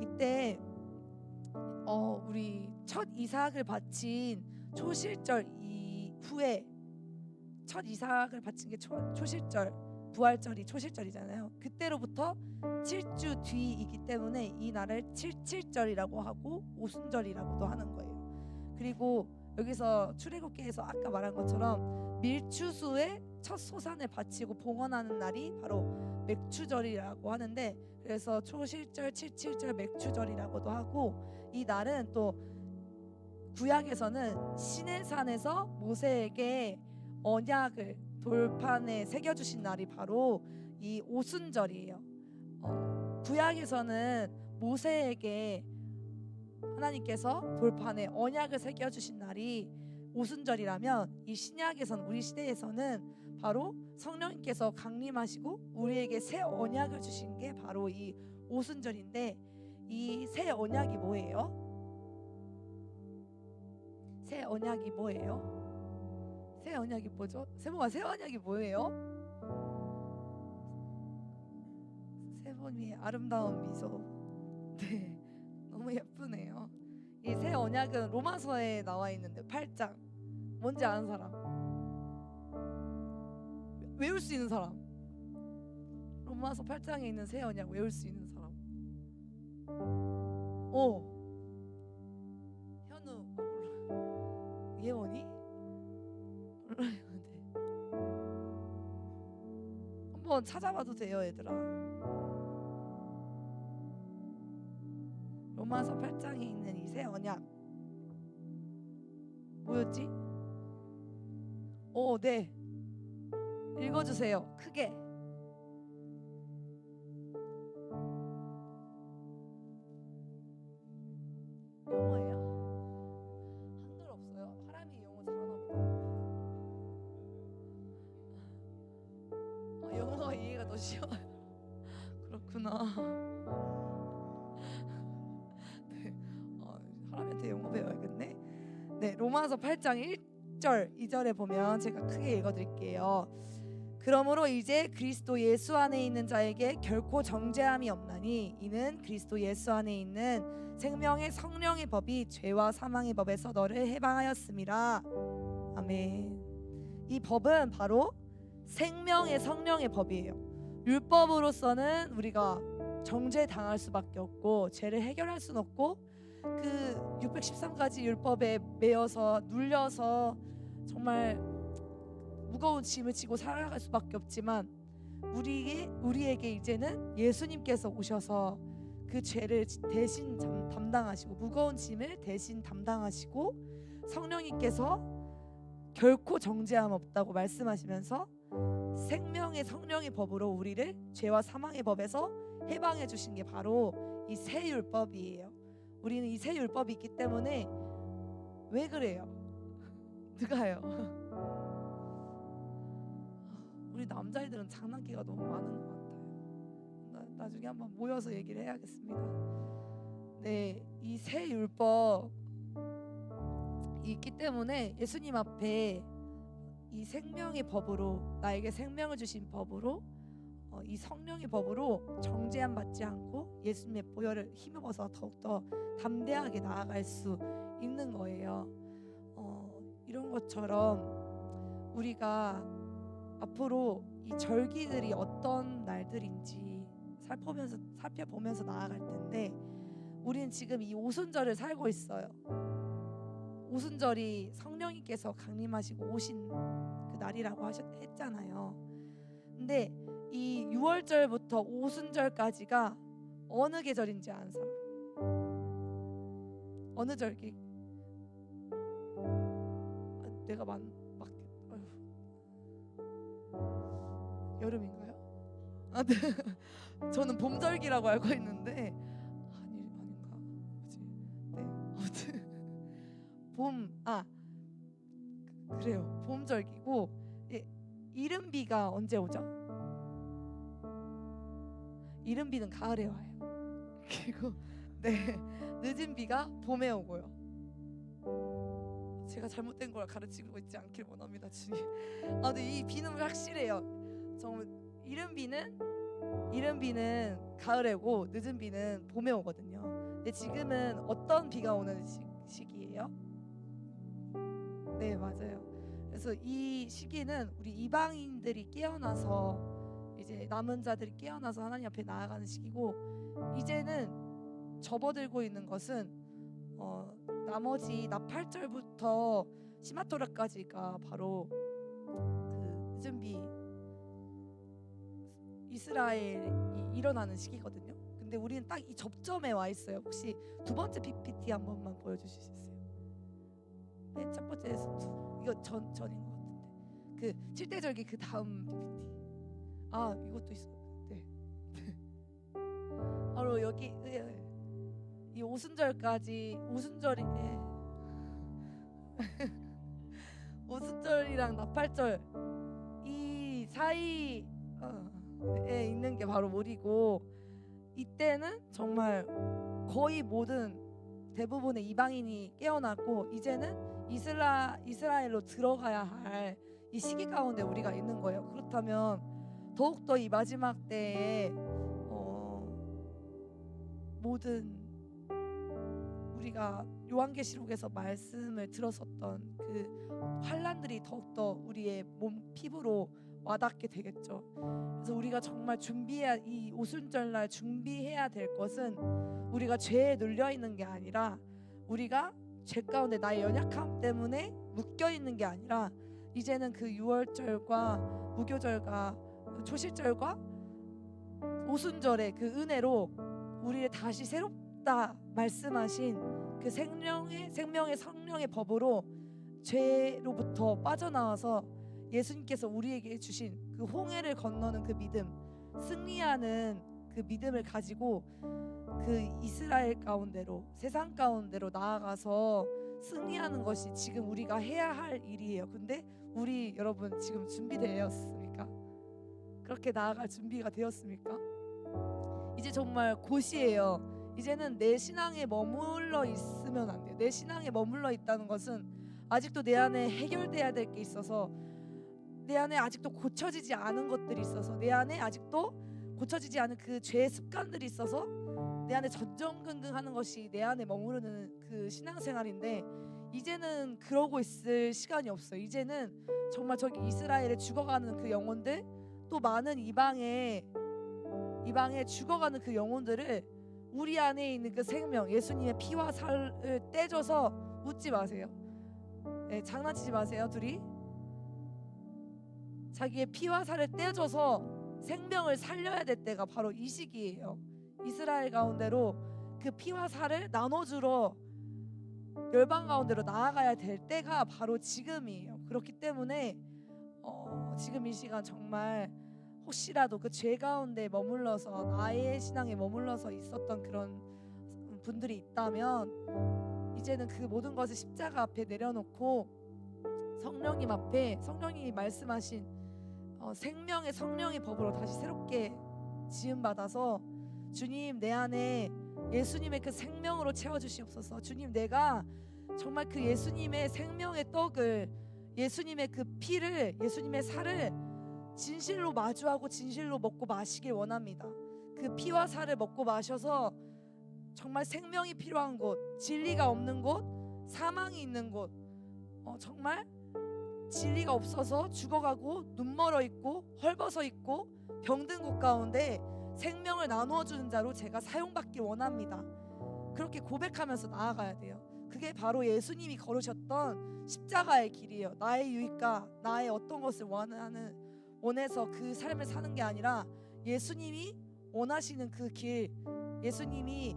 이때 우리 첫 이삭을 바친 초실절 이후에, 첫 이삭을 바친 게 초실절, 부활절이 초실절이잖아요. 그때로부터 7주 뒤이기 때문에 이 날을 칠칠절이라고 하고 오순절이라고도 하는 거예요. 그리고 여기서 출애굽기에서 아까 말한 것처럼 밀추수의 첫 소산을 바치고 봉헌하는 날이 바로 맥추절이라고 하는데, 그래서 초실절, 칠칠절, 맥추절이라고도 하고, 이 날은 또 구약에서는 시내산에서 모세에게 언약을 돌판에 새겨주신 날이 바로 이 오순절이에요. 구약에서는 모세에게 하나님께서 돌판에 언약을 새겨주신 날이 오순절이라면, 이 신약에서는, 우리 시대에서는 바로 성령님께서 강림하시고 우리에게 새 언약을 주신 게 바로 이 오순절인데, 이 새 언약이 뭐예요? 새 언약이 뭐예요? 새 언약이 뭐죠? 세모가 새 언약이 뭐예요? 세모님의 아름다운 미소. 네, 너무 예쁘네요. 이 새 언약은 로마서에 나와 있는데 8장. 뭔지 아는 사람? 외울 수 있는 사람? 로마서 8장에 있는 새 언약 외울 수 있는 사람? 현우. 예원이? 몰라요. 네. 한번 찾아봐도 돼요, 얘들아. 로마서 8장에 있는 이 새 언약 뭐였지? 네. 읽어주세요. 크게. 영어예요? 한글 없어요? 하람이 영어 잘하나 보다. 영어가 이해가 더 쉬워요. 그렇구나. 네. 하람이한테 영어 배워야겠네. 네, 로마서 8장 1절 2절에 보면 제가 크게 읽어드릴게요. 그러므로 이제 그리스도 예수 안에 있는 자에게 결코 정죄함이 없나니, 이는 그리스도 예수 안에 있는 생명의 성령의 법이 죄와 사망의 법에서 너를 해방하였음이라. 아멘. 이 법은 바로 생명의 성령의 법이에요. 율법으로서는 우리가 정죄당할 수밖에 없고 죄를 해결할 수는 없고, 그 613가지 율법에 매여서 눌려서 정말 무거운 짐을 지고 살아갈 수밖에 없지만, 우리에게 이제는 예수님께서 오셔서 그 죄를 대신 담당하시고, 무거운 짐을 대신 담당하시고, 성령님께서 결코 정죄함 없다고 말씀하시면서 생명의 성령의 법으로 우리를 죄와 사망의 법에서 해방해 주신 게 바로 이 새 율법이에요. 우리는 이 새 율법이 있기 때문에 왜 그래요? 누가요? 우리 남자애들은 장난기가 너무 많은 것 같아요. 나중에 한번 모여서 얘기를 해야겠습니다. 네, 이 새 율법이 있기 때문에 예수님 앞에 이 생명의 법으로, 나에게 생명을 주신 법으로, 이 성령의 법으로 정죄함 받지 않고 예수님의 보혈을 힘입어서 더욱더 담대하게 나아갈 수 있는 거예요. 이런 것처럼 우리가 앞으로 이 절기들이 어떤 날들인지 살펴보면서 나아갈 텐데, 우리는 지금 이 오순절을 살고 있어요. 오순절이 성령님께서 강림하시고 오신 그 날이라고 했잖아요. 근데 이 6월절부터 오순절까지가 어느 계절인지 아는 사람? 어느 절기? 내가 막 여름인가요? 아, 네. 저는 봄절기라고 알고 있는데 아닌가? 뭐지? 네, 아무튼 그래요. 봄절기고, 예, 이른비가 언제 오죠? 이른비는 가을에 와요. 그리고 네, 늦은비가 봄에 오고요. 제가 잘못된 걸 가르치고 있지 않길 원합니다, 주님. 근데 이 비는 확실해요. 정말 이른비는 가을에 오고 늦은비는 봄에 오거든요. 근데 지금은 어떤 비가 오는 시기예요? 네, 맞아요. 그래서 이 시기는 우리 이방인들이 깨어나서, 이제 남은 자들이 깨어나서 하나님 앞에 나아가는 시기고, 이제는 접어들고 있는 것은 나머지 나 8절부터 시마토라까지가 바로 그 늦은비 이스라엘이 일어나는 시기거든요. 근데 우리는 딱 이 접점에 와 있어요. 혹시 두 번째 PPT 한 번만 보여주실 수 있어요? 네, 첫 번째에서 이거 전인 것 같은데, 그 7대 절기 그 다음 PPT. 이것도 있어. 네. 바로 여기 이 오순절까지, 오순절이 오순절이랑 나팔절 이 사이에 있는 게 바로 우리고, 이때는 정말 거의 대부분의 이방인이 깨어나고, 이제는 이스라엘로 들어가야 할 이 시기 가운데 우리가 있는 거예요. 그렇다면 더욱더 이 마지막 때에 모든 우리가 요한계시록에서 말씀을 들었었던 그 환란들이 더욱더 우리의 몸 피부로 와닿게 되겠죠. 그래서 우리가 정말 이 오순절날 준비해야 될 것은, 우리가 죄에 눌려 있는 게 아니라, 우리가 죄 가운데 나의 연약함 때문에 묶여 있는 게 아니라, 이제는 그 유월절과 무교절과 초실절과 오순절의 그 은혜로 우리를 다시 새롭다 말씀하신 그 생명의 성령의 법으로 죄로부터 빠져나와서 예수님께서 우리에게 주신 그 홍해를 건너는 그 믿음, 승리하는 그 믿음을 가지고 그 이스라엘 가운데로, 세상 가운데로 나아가서 승리하는 것이 지금 우리가 해야 할 일이에요. 근데 우리 여러분 지금 준비되었습니까? 그렇게 나아갈 준비가 되었습니까? 이제 정말 곧이에요. 이제는 내 신앙에 머물러 있으면 안 돼요. 내 신앙에 머물러 있다는 것은 아직도 내 안에 해결돼야 될 게 있어서, 내 안에 아직도 고쳐지지 않은 것들이 있어서, 내 안에 아직도 고쳐지지 않은 그 죄의 습관들이 있어서 내 안에 전전긍긍하는 것이 내 안에 머무르는 그 신앙생활인데, 이제는 그러고 있을 시간이 없어요. 이제는 정말 저기 이스라엘에 죽어가는 그 영혼들, 또 많은 이방에 죽어가는 그 영혼들을 우리 안에 있는 그 생명, 예수님의 피와 살을 떼줘서, 웃지 마세요. 네, 장난치지 마세요. 둘이 자기의 피와 살을 떼줘서 생명을 살려야 될 때가 바로 이 시기예요. 이스라엘 가운데로 그 피와 살을 나눠주러 열방 가운데로 나아가야 될 때가 바로 지금이에요. 그렇기 때문에 지금 이 시간 정말 혹시라도 그 죄 가운데 머물러서, 나의 신앙에 머물러서 있었던 그런 분들이 있다면, 이제는 그 모든 것을 십자가 앞에 내려놓고 성령님 앞에, 성령님이 말씀하신 생명의 성령의 법으로 다시 새롭게 지음받아서, 주님 내 안에 예수님의 그 생명으로 채워주시옵소서. 주님, 내가 정말 그 예수님의 생명의 떡을, 예수님의 그 피를, 예수님의 살을 진실로 마주하고 진실로 먹고 마시길 원합니다. 그 피와 살을 먹고 마셔서 정말 생명이 필요한 곳, 진리가 없는 곳, 사망이 있는 곳, 정말 진리가 없어서 죽어가고 눈멀어 있고 헐벗어 있고 병든 곳 가운데 생명을 나누어 주는 자로 제가 사용받길 원합니다. 그렇게 고백하면서 나아가야 돼요. 그게 바로 예수님이 걸으셨던 십자가의 길이에요. 나의 유익과 나의 어떤 것을 원해서 그 삶을 사는 게 아니라, 예수님이 원하시는 그 길, 예수님이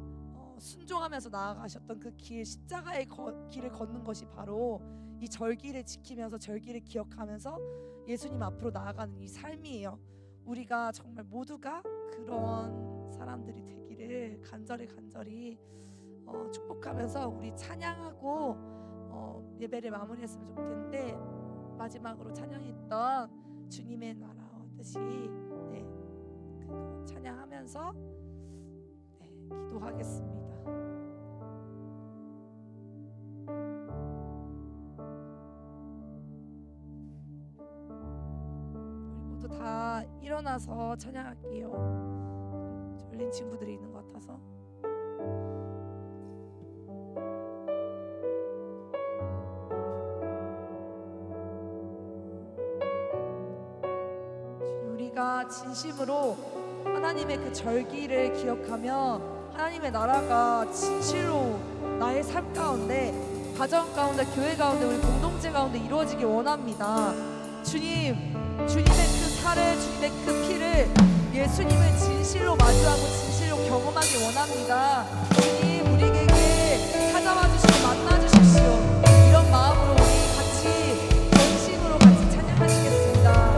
순종하면서 나아가셨던 그 길, 십자가의 길을 걷는 것이 바로 이 절기를 지키면서 절기를 기억하면서 예수님 앞으로 나아가는 이 삶이에요. 우리가 정말 모두가 그런 사람들이 되기를 간절히 축복하면서 우리 찬양하고 예배를 마무리했으면 좋겠는데, 마지막으로 찬양했던 주님의 나라 뜻이 그거 찬양하면서 기도하겠습니다. 우리 모두 다 일어나서 찬양할게요. 졸린 친구들이 있는 것 같아서. 우리가 진심으로 하나님의 그 절기를 기억하며 하나님의 나라가 진실로 나의 삶 가운데, 가정 가운데, 교회 가운데, 우리 공동체 가운데 이루어지길 원합니다. 주님의 그 살을, 주님의 그 피를, 예수님을 진실로 마주하고 진실로 경험하길 원합니다. 주님, 우리에게 찾아와 주시고 만나 주십시오. 이런 마음으로 우리 같이 전심으로 같이 찬양하시겠습니다.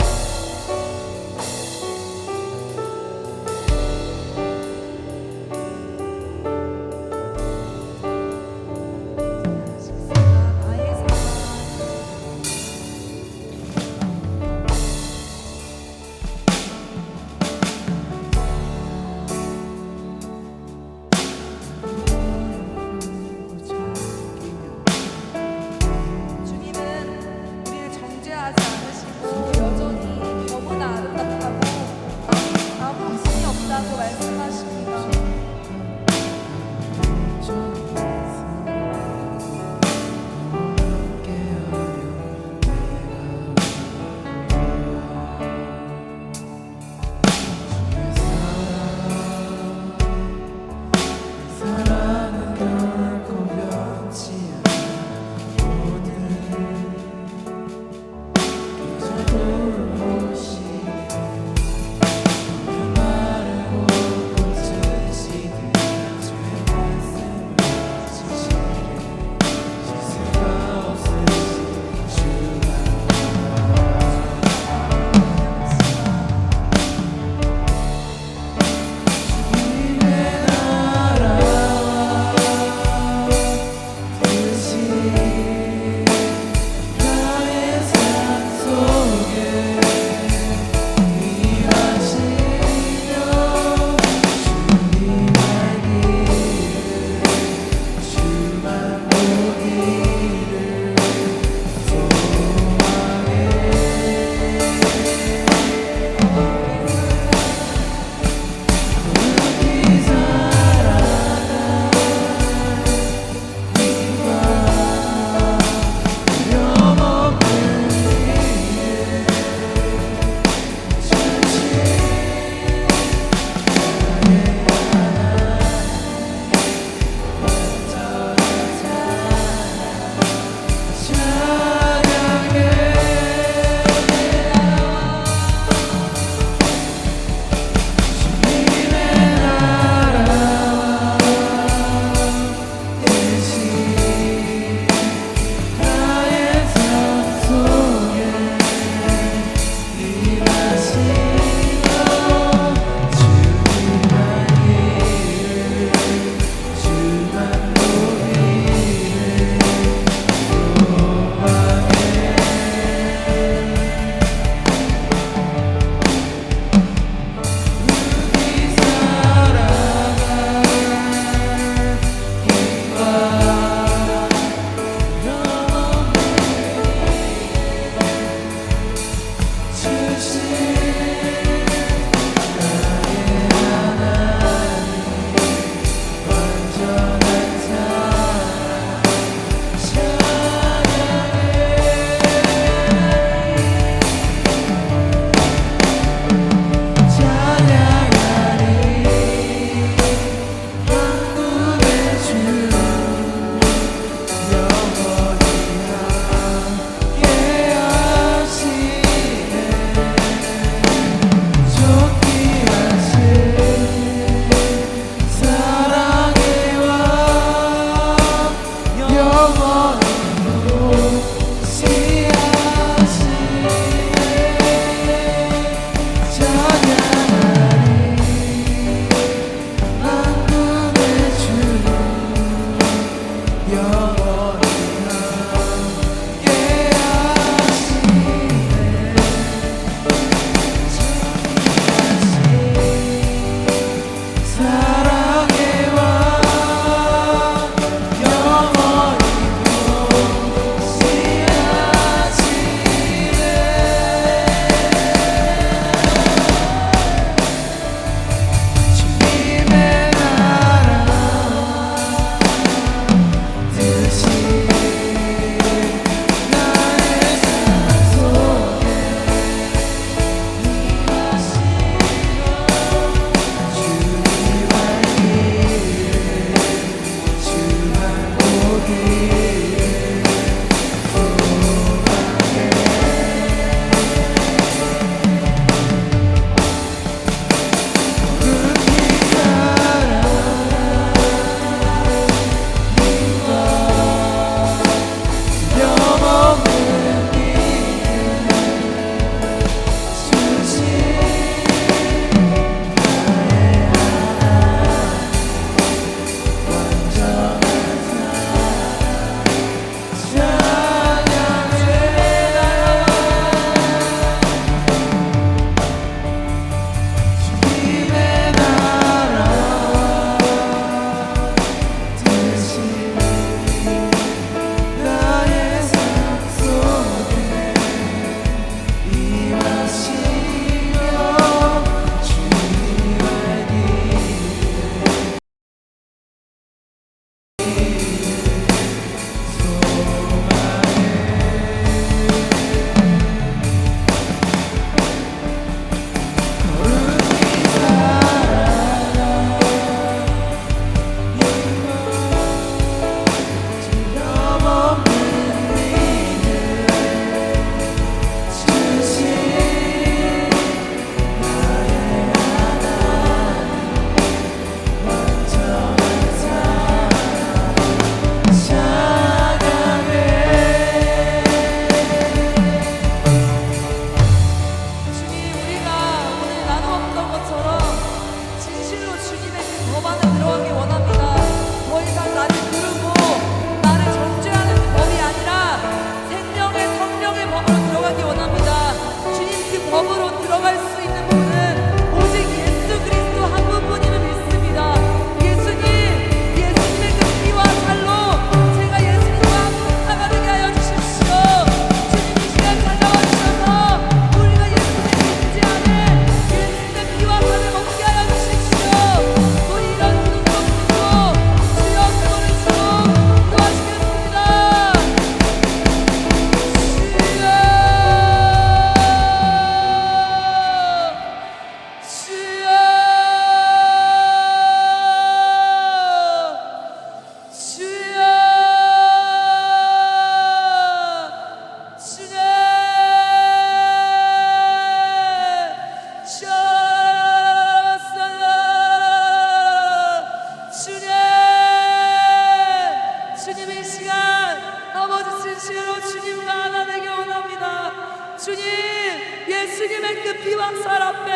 예수님의 그 피와 살 앞에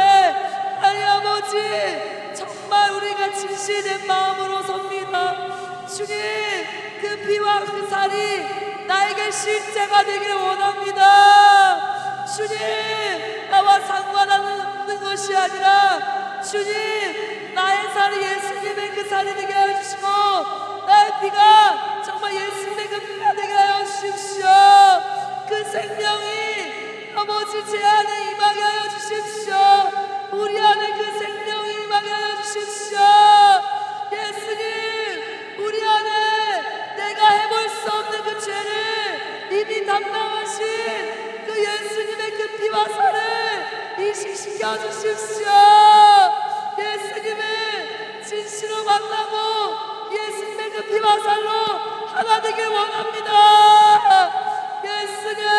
하나님 아버지 정말 우리가 진실된 마음으로 섭니다. 주님, 그 피와 그 살이 나에게 실제가 되기를 원합니다. 주님, 나와 상관없는 것이 아니라 주님, 나의 살이 예수님의 그 살이 되게 하여 주시고 나의 피가 정말 예수님의 그 피가 되게 하여 주십시오. 그 생명이 아버지 제 안에 임하게 하여 주십시오. 우리 안에 그 생명이 임하게 하여 주십시오. 예수님, 우리 안에 내가 해볼 수 없는 그 죄를 이미 담당하신 그 예수님의 그 피와 살을 이식시켜 주십시오. 예수님을 진실로 만나고 예수님의 그 피와 살로 하나 되길 원합니다. 예수님,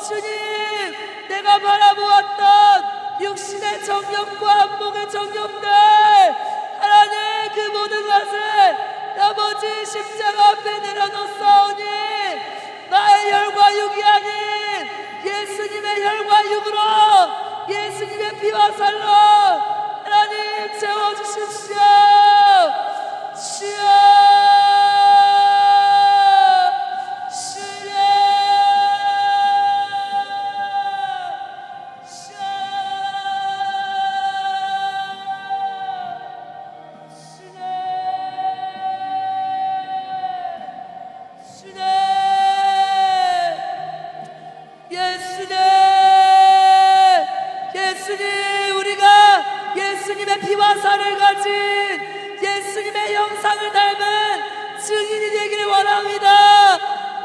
주님, 내가 바라보았던 육신의 정욕과 안목의 정욕들 하나님 그 모든 것을 아버지 십자가 앞에 내려놓사오니 나의 혈과 육이 아닌 예수님의 혈과 육으로 예수님의 피와 살로 하나님 채워주십시오. 주여, 예수님의 피와 살을 가진 예수님의 형상을 닮은 증인이 되기를 원합니다.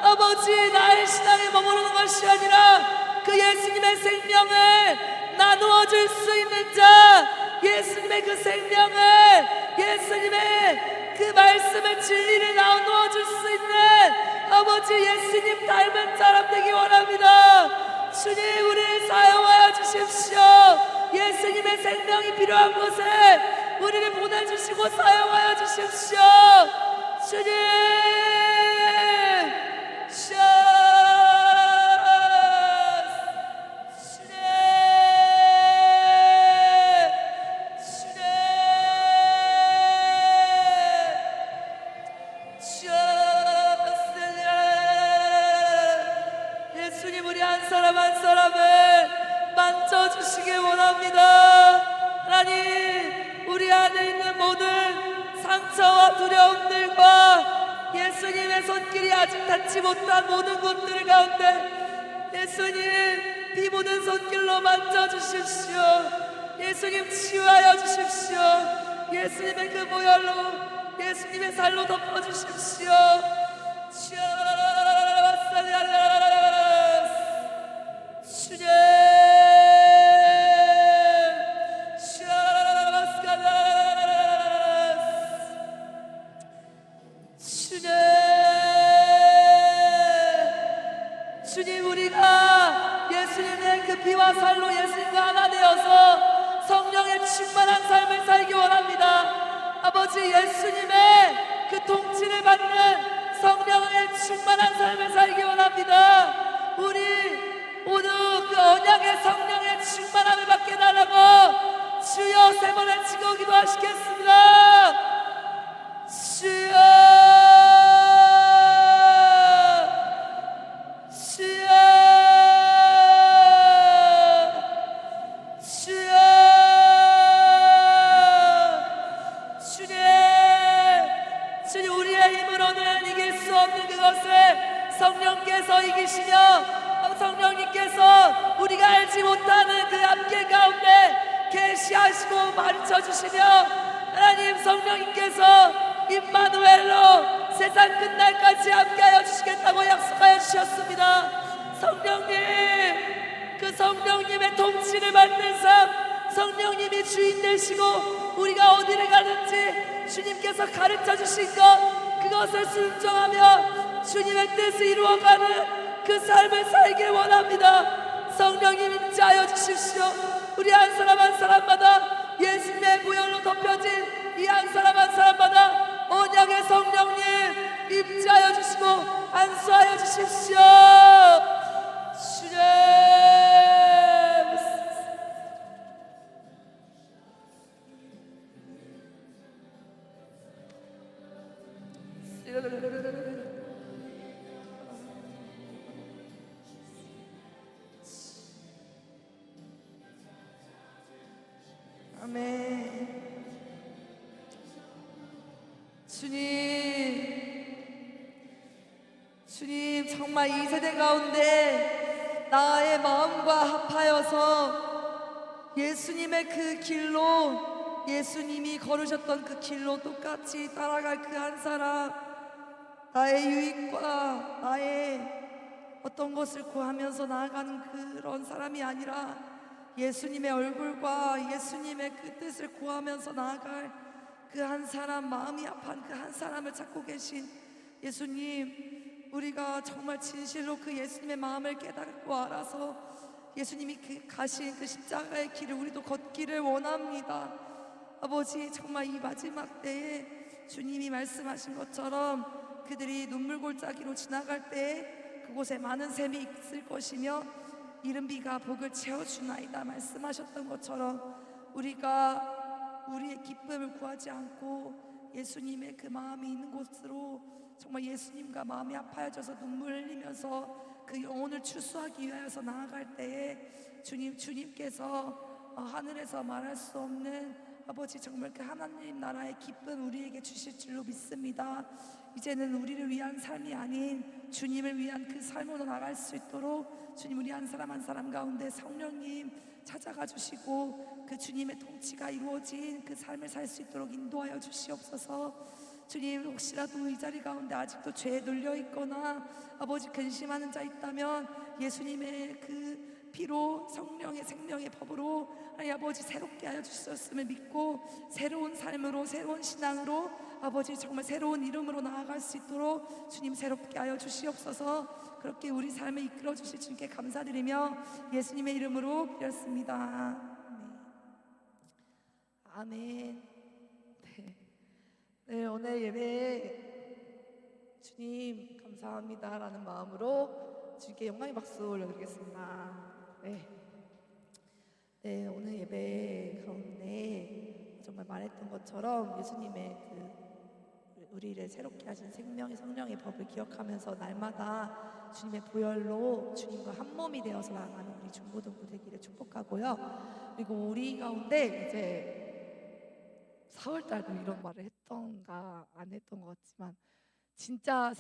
아버지, 나의 신앙에 머무르는 것이 아니라 그 예수님의 생명을 나누어 줄 수 있는 자, 예수님의 그 생명을, 예수님의 그 말씀을, 진리를 나누어 줄 수 있는 아버지 예수님 닮은 사람 되기 원합니다. 주님, 우리를 사용하여 주십시오. 예수님의 생명이 필요한 곳에 우리를 보내주시고 사용하여 주십시오. 주님, 예수님, 우리 한 사람 한 사람을 만져주시길 원합니다. 하나님, 우리 안에 있는 모든 상처와 두려움들과 예수님의 손길이 아직 닿지 못한 모든 곳들 가운데 예수님 피 묻은 손길로 만져주십시오. 예수님 치유하여 주십시오. 예수님의 그 보혈로, 예수님의 살로 덮어주십시오. 주님, 주님, 우리가 예수님의 그 피와 살로 예수님과 하나 되어서 성령의 충만한 삶을 살기 원합니다. 아버지, 예수님의 그 통치를 받는 성령의 충만한 삶을 살기 원합니다. 우리 모두 그 언약의 성령의 충만함을 받게 달라고 주여 세 번 외치고 기도하시겠습니다. 주여, 성령께서 이기시며 성령님께서 우리가 알지 못하는 그 앞길 가운데 계시하시고 가르쳐 주시며 하나님 성령님께서 임마누엘로 세상 끝날까지 함께하여 주시겠다고 약속하여 주셨습니다. 성령님, 그 성령님의 통치를 받는 삶, 성령님이 주인 되시고 우리가 어디를 가든지 주님께서 가르쳐 주신 것, 그것을 순종하며 주님의 뜻을 이루어가는 그 삶을 살길 원합니다. 성령님 임재하여 주십시오. 우리 한 사람 한 사람마다 예수님의 보혈로 덮여진 이 한 사람 한 사람마다 언약의 성령님 임재하여 주시고 안수하여 주십시오. 주님, 아멘. 주님 정말 이 세대 가운데 나의 마음과 합하여서 예수님의 그 길로, 예수님이 걸으셨던 그 길로 똑같이 따라갈 그 한 사람, 나의 유익과 나의 어떤 것을 구하면서 나아가는 그런 사람이 아니라 예수님의 얼굴과 예수님의 그 뜻을 구하면서 나아갈 그 한 사람, 마음이 아픈 그 한 사람을 찾고 계신 예수님, 우리가 정말 진실로 그 예수님의 마음을 깨닫고 알아서 예수님이 가신 그 십자가의 길을 우리도 걷기를 원합니다. 아버지, 정말 이 마지막 때에 주님이 말씀하신 것처럼 그들이 눈물골짜기로 지나갈 때에 그곳에 많은 샘이 있을 것이며 이른 비가 복을 채워주나이다 말씀하셨던 것처럼 우리가 우리의 기쁨을 구하지 않고 예수님의 그 마음이 있는 곳으로 정말 예수님과 마음이 아파져서 눈물 흘리면서 그 영혼을 추수하기 위하여서 나아갈 때에 주님께서 하늘에서 말할 수 없는 아버지 정말 그 하나님 나라의 기쁨 우리에게 주실 줄로 믿습니다. 이제는 우리를 위한 삶이 아닌 주님을 위한 그 삶으로 나갈 수 있도록 주님, 우리 한 사람 한 사람 가운데 성령님 찾아가 주시고 그 주님의 통치가 이루어진 그 삶을 살 수 있도록 인도하여 주시옵소서. 주님, 혹시라도 이 자리 가운데 아직도 죄에 눌려 있거나 아버지 근심하는 자 있다면 예수님의 그 피로, 성령의 생명의 법으로 아버지 새롭게 하여 주셨음을 믿고 새로운 삶으로, 새로운 신앙으로 아버지 정말 새로운 이름으로 나아갈 수 있도록 주님 새롭게 하여 주시옵소서. 그렇게 우리 삶을 이끌어 주실 주님께 감사드리며 예수님의 이름으로 기도했습니다. 아멘. 네, 오늘 예배에 주님 감사합니다라는 마음으로 주님께 영광의 박수 올려드리겠습니다. 네, 오늘 예배 가운데 정말 말했던 것처럼 예수님의 그 우리를 새롭게 하신 생명의 성령의 법을 기억하면서 날마다 주님의 보혈로 주님과 한 몸이 되어서 나아가는 우리 중고등부 되기를 축복하고요. 그리고 우리 가운데 이제 4월달도 이런 말을 했던가 안 했던 것 같지만 진짜로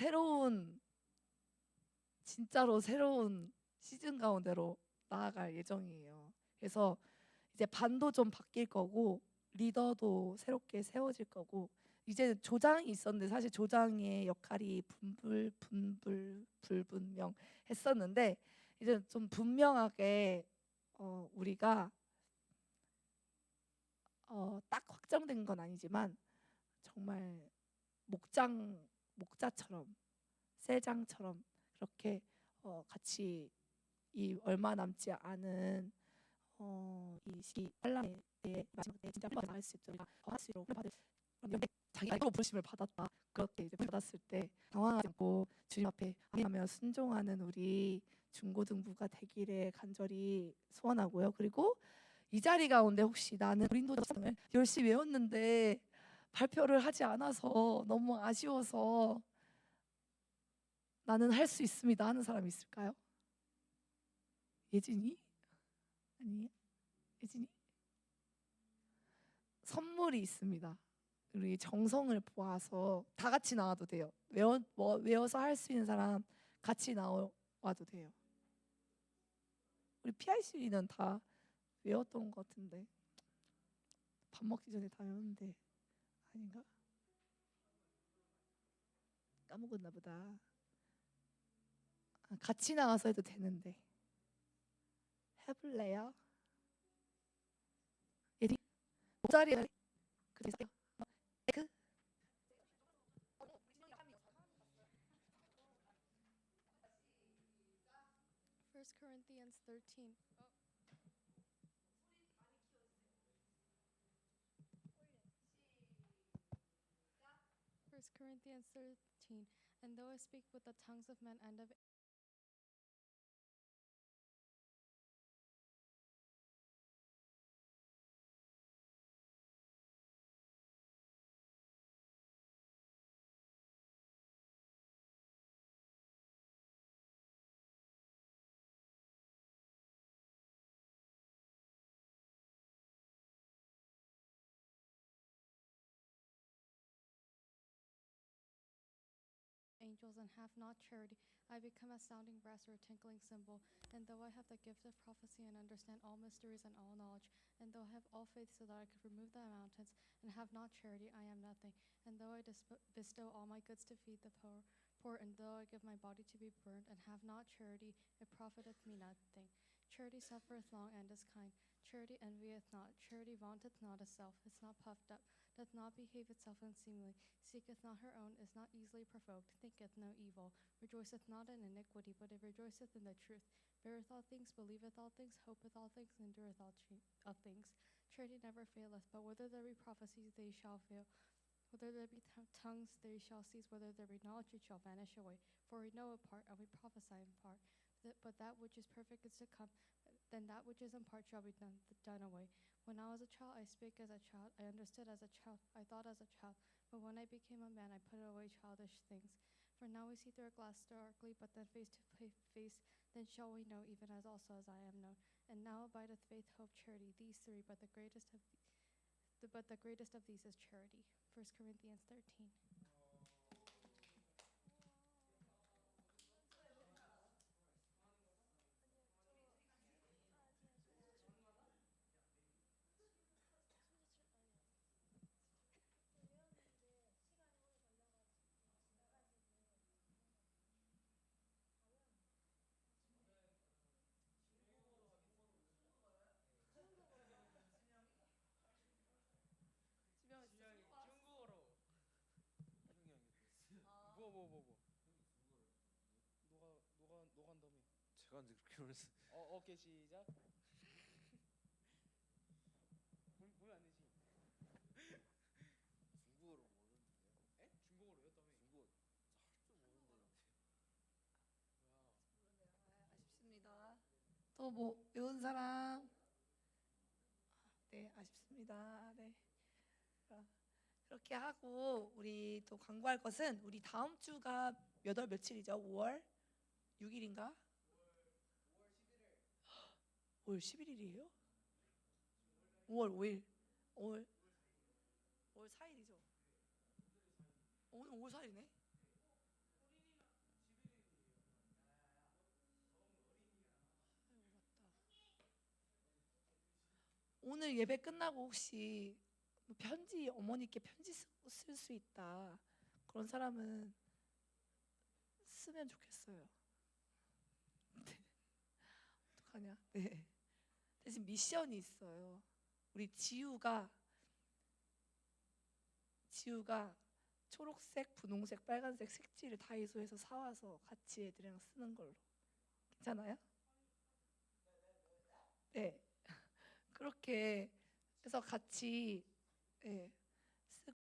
새로운 시즌 가운데로 나아갈 예정이에요. 그래서 이제 반도 좀 바뀔 거고 리더도 새롭게 세워질 거고, 이제 조장이 있었는데 사실 조장의 역할이 불분명 했었는데 이제 좀 분명하게 우리가 딱 확정된 건 아니지만 정말 목자처럼 쇠장처럼 그렇게 같이 이 얼마 남지 않은 이 시기 환란의 때에 마지막 때 진짜 나갈 수 있도록 할 수 있도록 받을 자기가 이거 부르심을 받았다, 그렇게 이제 받았을 때 당황하지 않고 주님 앞에 하며 순종하는 우리 중고등부가 되기를 간절히 소원하고요. 그리고 이 자리 가운데 혹시 나는 고린도전을 열심히 외웠는데 발표를 하지 않아서 너무 아쉬워서 나는 할 수 있습니다 하는 사람 있을까요? 예진이? 아니에요? 예진이? 선물이 있습니다. 우리 정성을 보아서 다 같이 나와도 돼요. 외워서 할 수 있는 사람 같이 나와도 돼요. 우리 PIC는 다 외웠던 것 같은데 밥 먹기 전에 다 외웠는데 아닌가? 까먹었나 보다. 같이 나와서 해도 되는데. 해볼래요? 예디 목소리 그래서 그
First Corinthians 13. First Corinthians 13. And though I speak with the tongues of men and of angels and have not charity, I become a sounding brass or a tinkling cymbal. And though I have the gift of prophecy and understand all mysteries and all knowledge, and though I have all faith so that I could remove the mountains, and have not charity, I am nothing. And though I bestow all my goods to feed the poor, and though I give my body to be burned, and have not charity, it profiteth me nothing. Charity suffereth long and is kind. Charity envieth not. Charity vaunteth not itself, is not puffed up, doth not behave itself unseemly, seeketh not her own, is not easily provoked, thinketh no evil, rejoiceth not in iniquity, but it rejoiceth in the truth, beareth all things, believeth all things, hopeth all things, endureth all things. Charity never faileth, but whether there be prophecies, they shall fail. Whether there be tongues, they shall cease. Whether there be knowledge, it shall vanish away. For we know a part, and we prophesy in part. But that which is perfect is to come. Then that which is in part shall be done away. When I was a child, I spake as a child. I understood as a child. I thought as a child. But when I became a man, I put away childish things. For now we see through a glass darkly, but then face to face. Then shall we know, even as also as I am known. And now abideth faith, hope, charity, these three. But the greatest of these is charity. 1 Corinthians 13.
중국어로 뭐 노간 다음에
제가 언제 그렇게 말했어?
오케이 시작. 보면 안 되지.
중국어를 모르는데요?
에? 중국어로 였다며.
중국어 할 줄 모르는데.
뭐야?
아쉽습니다. 또 뭐 외운 사람? 네, 아쉽습니다. 네. 그렇게 하고 우리 또 광고할 것은 우리 다음 주가 몇 월 며칠이죠? 5월 6일인가? 5월 11일이에요? 5월 5일. 5월 4일이죠. 오늘 5월 4일이네. 오늘 예배 끝나고 혹시 뭐 편지 어머니께 편지 쓸 수 있다 그런 사람은 쓰면 좋겠어요. 네. 어떡하냐? 네. 대신 미션이 있어요. 우리 지우가 초록색, 분홍색, 빨간색 색지를 다이소에서 사와서 같이 애들이랑 쓰는 걸로. 괜찮아요? 네. 그렇게 해서 같이 예,